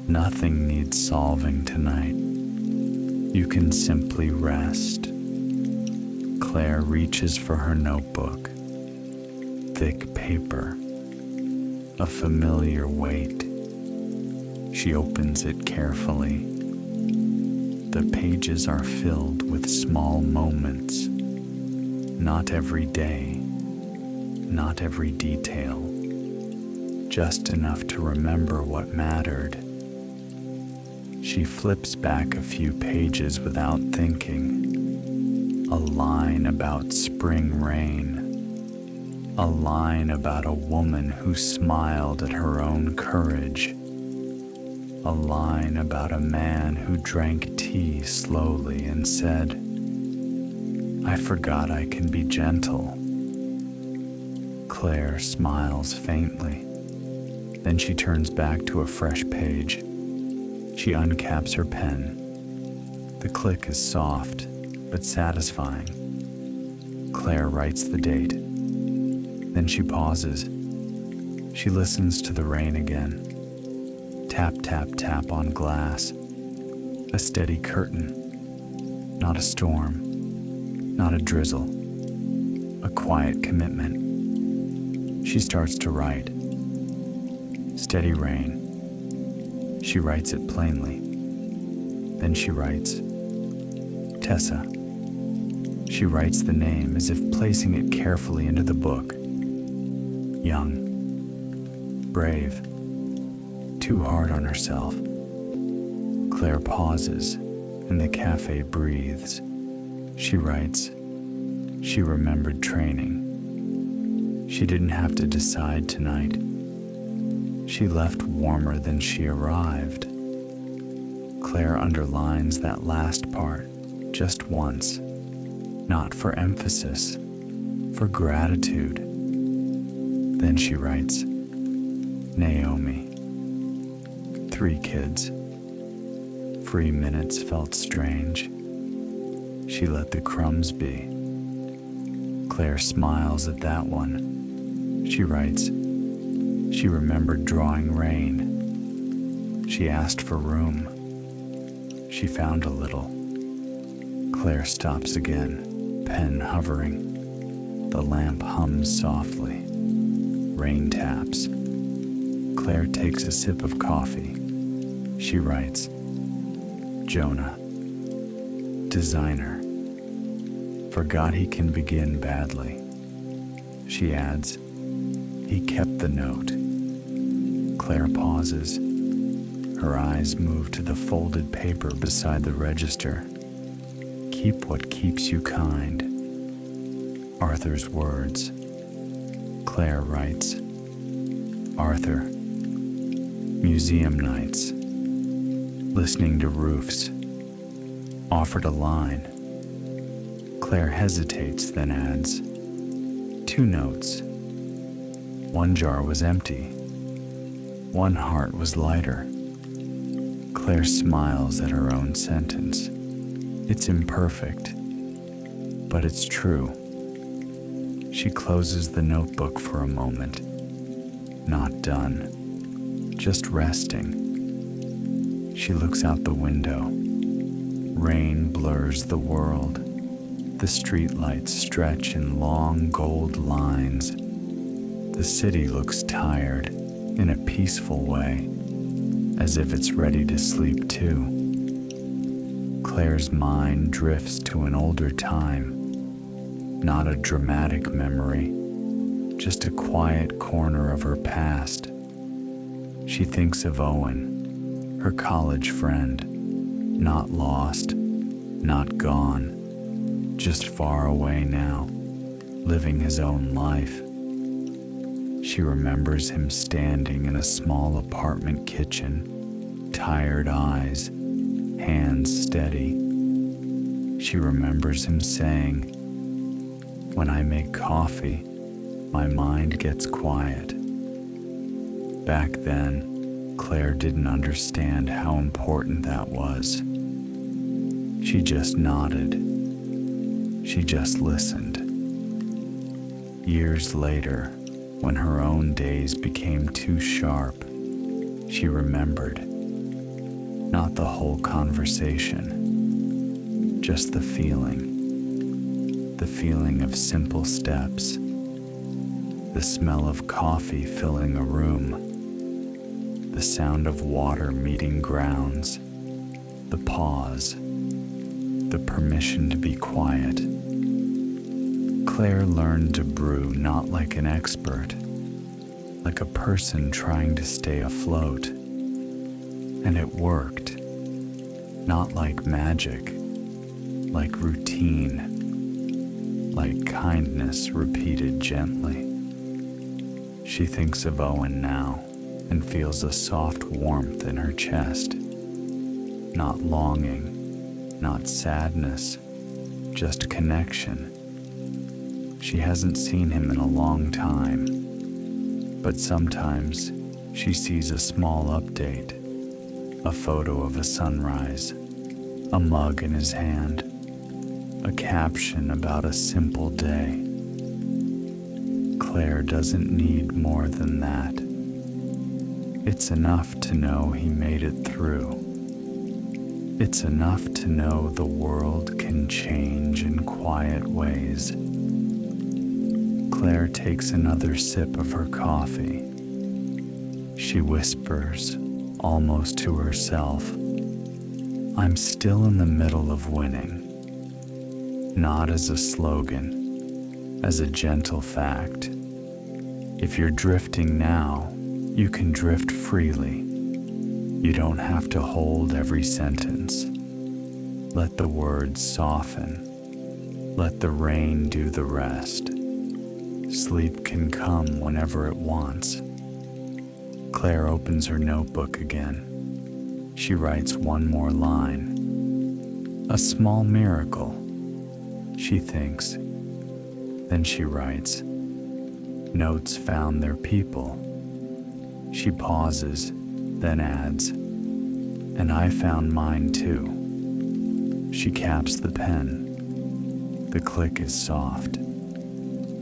Nothing needs solving tonight. You can simply rest. Claire reaches for her notebook. Thick paper. A familiar weight. She opens it carefully. The pages are filled with small moments. Not every day. Not every detail. Just enough to remember what mattered. She flips back a few pages without thinking. A line about spring rain. A line about a woman who smiled at her own courage. A line about a man who drank tea slowly and said, "I forgot I can be gentle." Claire smiles faintly. Then she turns back to a fresh page. She uncaps her pen. The click is soft, but satisfying. Claire writes the date. Then she pauses. She listens to the rain again. Tap, tap, tap on glass. A steady curtain. Not a storm, not a drizzle, a quiet commitment. She starts to write. Steady rain. She writes it plainly. Then she writes, Tessa. She writes the name as if placing it carefully into the book. Young, brave, too hard on herself. Claire pauses, and the cafe breathes. She writes, she remembered training. She didn't have to decide tonight. She left warmer than she arrived. Claire underlines that last part just once, not for emphasis, for gratitude. Then she writes, Naomi. 3 kids. Free minutes felt strange. She let the crumbs be. Claire smiles at that one. She writes, she remembered drawing rain. She asked for room. She found a little. Claire stops again, pen hovering. The lamp hums softly. Rain taps. Claire takes a sip of coffee. She writes, Jonah, designer, forgot he can begin badly. She adds, he kept the note. Claire pauses. Her eyes move to the folded paper beside the register. Keep what keeps you kind. Arthur's words. Claire writes, Arthur, museum nights, listening to roofs, offered a line. Claire hesitates, then adds, 2 notes. 1 jar was empty. 1 heart was lighter. Claire smiles at her own sentence. It's imperfect, but it's true. She closes the notebook for a moment. Not done, just resting. She looks out the window. Rain blurs the world. The streetlights stretch in long gold lines. The city looks tired in a peaceful way, as if it's ready to sleep too. Claire's mind drifts to an older time, not a dramatic memory, just a quiet corner of her past. She thinks of Owen, her college friend, not lost, not gone, just far away now, living his own life. She remembers him standing in a small apartment kitchen, tired eyes, hands steady. She remembers him saying, when I make coffee, my mind gets quiet. Back then, Claire didn't understand how important that was. She just nodded. She just listened. Years later, when her own days became too sharp, she remembered. Not the whole conversation, just the feeling of simple steps, the smell of coffee filling a room, the sound of water meeting grounds, the pause, the permission to be quiet. Claire learned to brew not like an expert, like a person trying to stay afloat. And it worked. Not like magic, like routine, like kindness repeated gently. She thinks of Owen now and feels a soft warmth in her chest. Not longing, not sadness, just connection. She hasn't seen him in a long time, but sometimes she sees a small update, a photo of a sunrise, a mug in his hand, a caption about a simple day. Claire doesn't need more than that. It's enough to know he made it through. It's enough to know the world can change in quiet ways. Claire takes another sip of her coffee. She whispers, almost to herself, "I'm still in the middle of winning." Not as a slogan, as a gentle fact. If you're drifting now, you can drift freely. You don't have to hold every sentence. Let the words soften. Let the rain do the rest. Sleep can come whenever it wants. Claire opens her notebook again. She writes one more line. A small miracle, she thinks. Then she writes, "Notes found their people." She pauses, then adds, "And I found mine too." She caps the pen. The click is soft.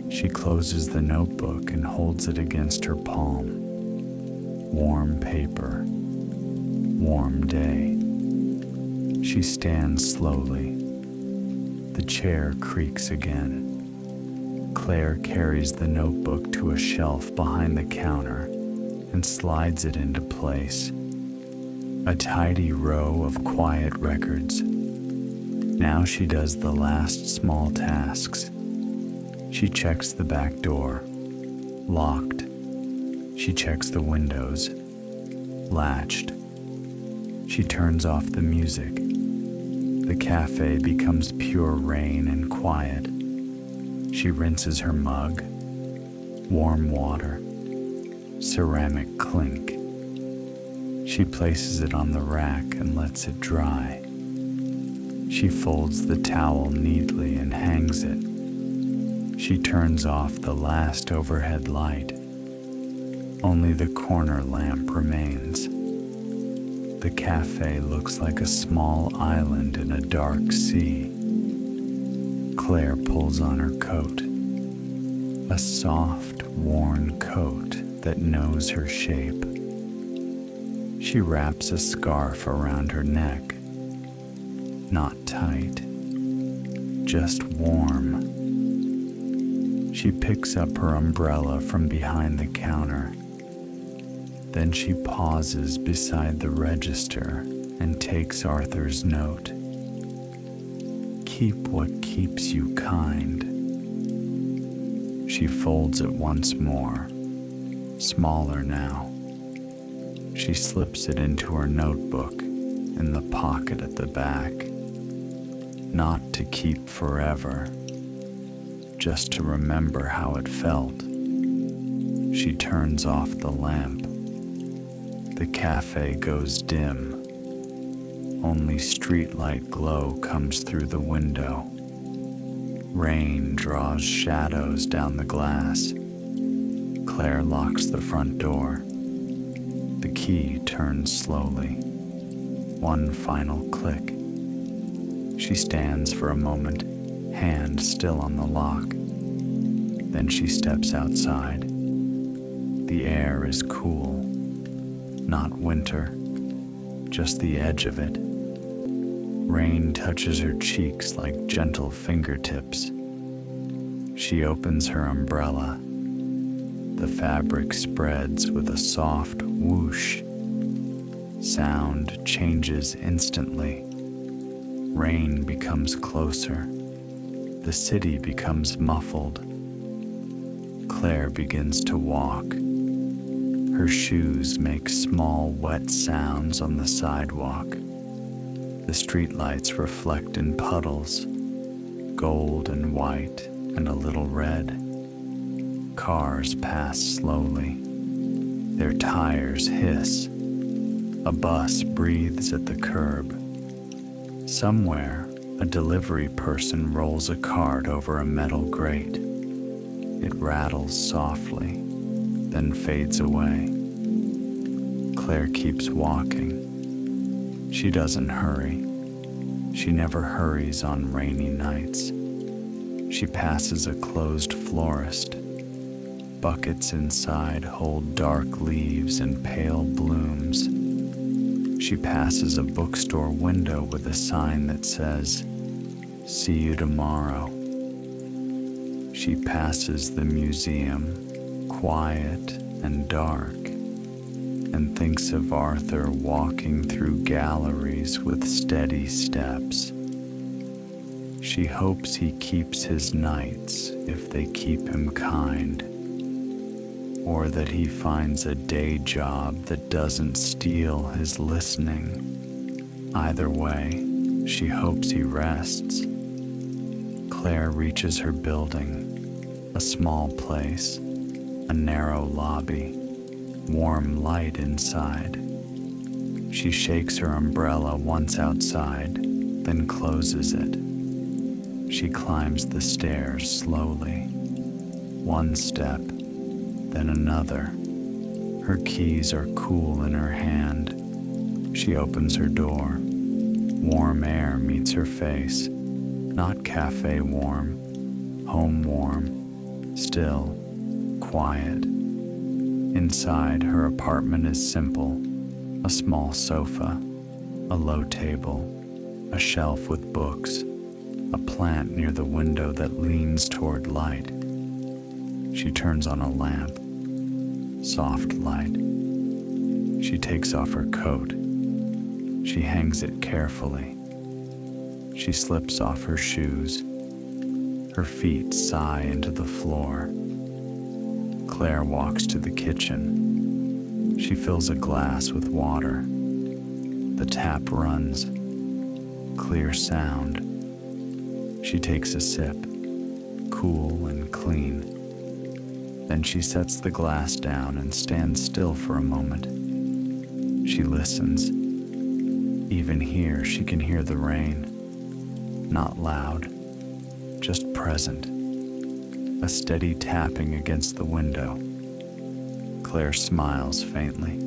She closes the notebook and holds it against her palm. Warm paper. Warm day. She stands slowly. The chair creaks again. Claire carries the notebook to a shelf behind the counter and slides it into place. A tidy row of quiet records. Now she does the last small tasks. She checks the back door. Locked. She checks the windows. Latched. She turns off the music. The cafe becomes pure rain and quiet. She rinses her mug. Warm water. Ceramic clink. She places it on the rack and lets it dry. She folds the towel neatly and hangs it. She turns off the last overhead light. Only the corner lamp remains. The cafe looks like a small island in a dark sea. Claire pulls on her coat. A soft, worn coat that knows her shape. She wraps a scarf around her neck. Not tight, just warm. She picks up her umbrella from behind the counter. Then she pauses beside the register and takes Arthur's note. Keep what keeps you kind. She folds it once more, smaller now. She slips it into her notebook in the pocket at the back. Not to keep forever, just to remember how it felt. She turns off the lamp. The cafe goes dim. Only streetlight glow comes through the window. Rain draws shadows down the glass. Claire locks the front door. The key turns slowly. One final click. She stands for a moment, hand still on the lock. Then she steps outside. The air is cool. Not winter, just the edge of it. Rain touches her cheeks like gentle fingertips. She opens her umbrella. The fabric spreads with a soft whoosh. Sound changes instantly. Rain becomes closer. The city becomes muffled. Claire begins to walk. Her shoes make small wet sounds on the sidewalk. The streetlights reflect in puddles, gold and white and a little red. Cars pass slowly. Their tires hiss. A bus breathes at the curb. Somewhere, a delivery person rolls a cart over a metal grate. It rattles softly, then fades away. Claire keeps walking. She doesn't hurry. She never hurries on rainy nights. She passes a closed florist. Buckets inside hold dark leaves and pale blooms. She passes a bookstore window with a sign that says, "See you tomorrow." She passes the museum, quiet and dark, and thinks of Arthur walking through galleries with steady steps. She hopes he keeps his nights if they keep him kind, or that he finds a day job that doesn't steal his listening. Either way, she hopes he rests. Claire reaches her building, a small place, a narrow lobby, warm light inside. She shakes her umbrella once outside, then closes it. She climbs the stairs slowly, one step, then another. Her keys are cool in her hand. She opens her door. Warm air meets her face, not cafe warm, home warm, still, quiet. Inside, her apartment is simple: a small sofa, a low table, a shelf with books, a plant near the window that leans toward light. She turns on a lamp, soft light. She takes off her coat. She hangs it carefully. She slips off her shoes. Her feet sigh into the floor. Claire walks to the kitchen. She fills a glass with water. The tap runs. Clear sound. She takes a sip, cool and clean. Then she sets the glass down and stands still for a moment. She listens. Even here, she can hear the rain. Not loud, just present. A steady tapping against the window. Claire smiles faintly.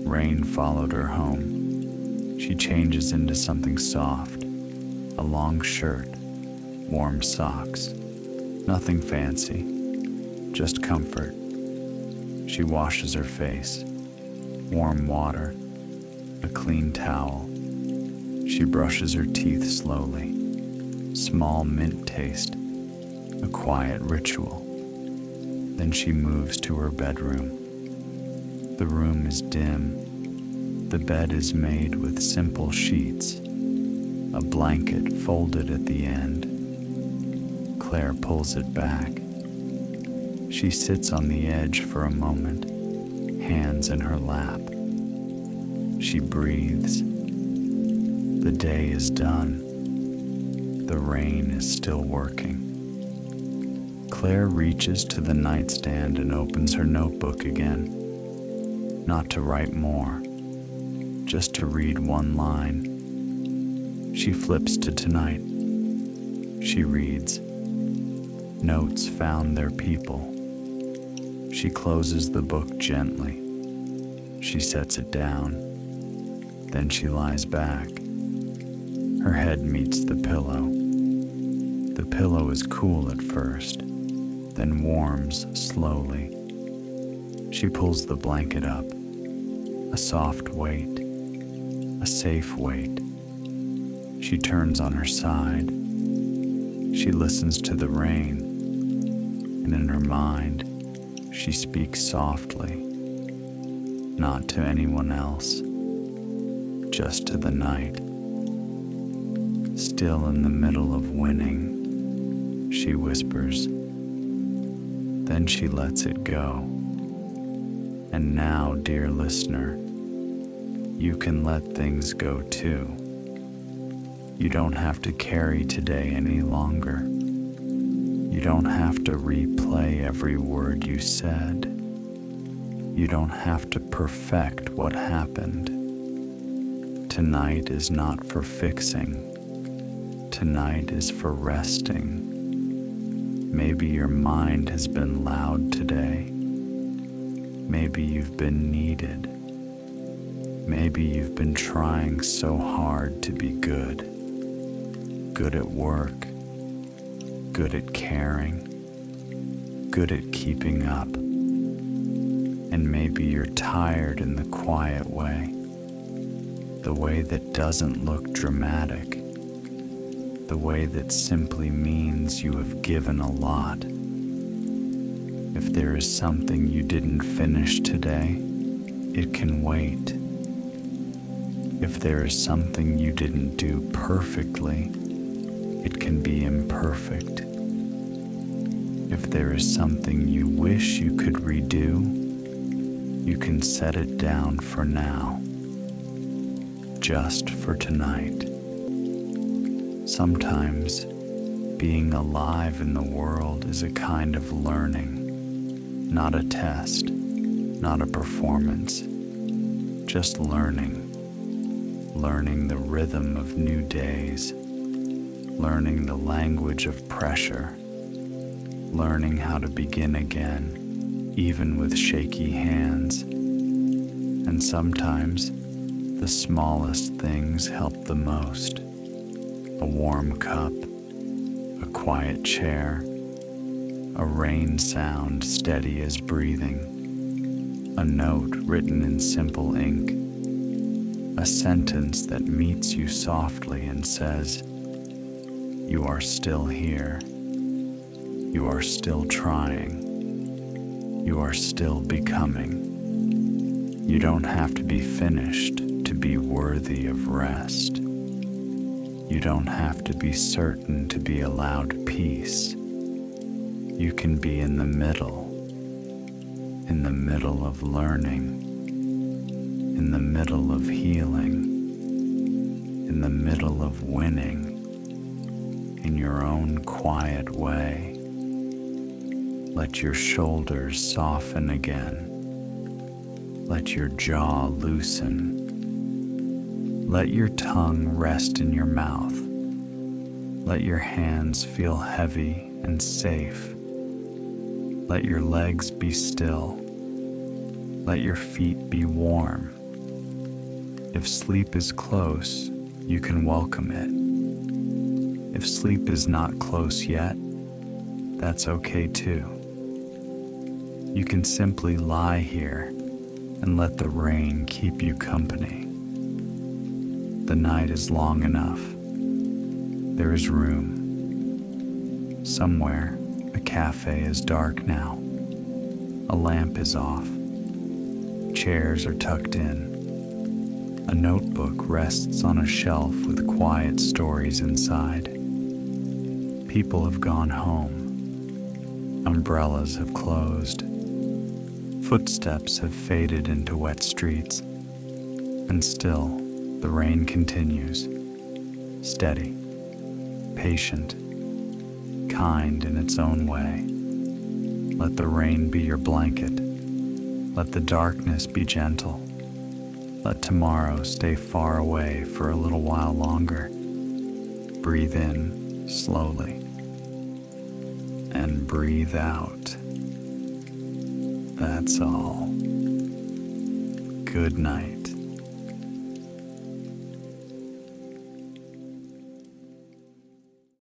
Rain followed her home. She changes into something soft. A long shirt, warm socks. Nothing fancy, just comfort. She washes her face. Warm water, a clean towel. She brushes her teeth slowly. Small mint taste, a quiet ritual. Then she moves to her bedroom. The room is dim. The bed is made with simple sheets, a blanket folded at the end. Claire pulls it back. She sits on the edge for a moment, hands in her lap. She breathes. The day is done. The rain is still working. Claire reaches to the nightstand and opens her notebook again. Not to write more, just to read one line. She flips to tonight. She reads, "Notes found their people." She closes the book gently. She sets it down. Then she lies back. Her head meets the pillow. The pillow is cool at first, then warms slowly. She pulls the blanket up. A soft weight, a safe weight. She turns on her side. She listens to the rain, and in her mind, she speaks softly, not to anyone else, just to the night. Still in the middle of winning, she whispers. Then she lets it go. And now, dear listener, you can let things go too. You don't have to carry today any longer. You don't have to replay every word you said. You don't have to perfect what happened. Tonight is not for fixing. Tonight is for resting. Maybe your mind has been loud today. Maybe you've been needed. Maybe you've been trying so hard to be good. Good at work. Good at caring. Good at keeping up. And maybe you're tired in the quiet way. the way that doesn't look dramatic, the way that simply means you have given a lot. If there is something you didn't finish today, it can wait. If there is something you didn't do perfectly, it can be imperfect. If there is something you wish you could redo, you can set it down for now, just for tonight. Sometimes, being alive in the world is a kind of learning, not a test, not a performance, just learning. Learning the rhythm of new days, learning the language of pressure, learning how to begin again, even with shaky hands. And sometimes, the smallest things help the most. A warm cup, a quiet chair, a rain sound steady as breathing, a note written in simple ink, a sentence that meets you softly and says, "You are still here. You are still trying. You are still becoming." You don't have to be finished to be worthy of rest. You don't have to be certain to be allowed peace. You can be in the middle of learning, in the middle of healing, in the middle of winning, in your own quiet way. Let your shoulders soften again. Let your jaw loosen. Let your tongue rest in your mouth. Let your hands feel heavy and safe. Let your legs be still. Let your feet be warm. If sleep is close, you can welcome it. If sleep is not close yet, that's okay too. You can simply lie here and let the rain keep you company. The night is long enough. There is room. Somewhere, a cafe is dark now. A lamp is off. Chairs are tucked in. A notebook rests on a shelf with quiet stories inside. People have gone home. Umbrellas have closed. Footsteps have faded into wet streets. And still, the rain continues. Steady, patient, kind in its own way. Let the rain be your blanket. Let the darkness be gentle. Let tomorrow stay far away for a little while longer. Breathe in slowly and breathe out. That's all. Good night.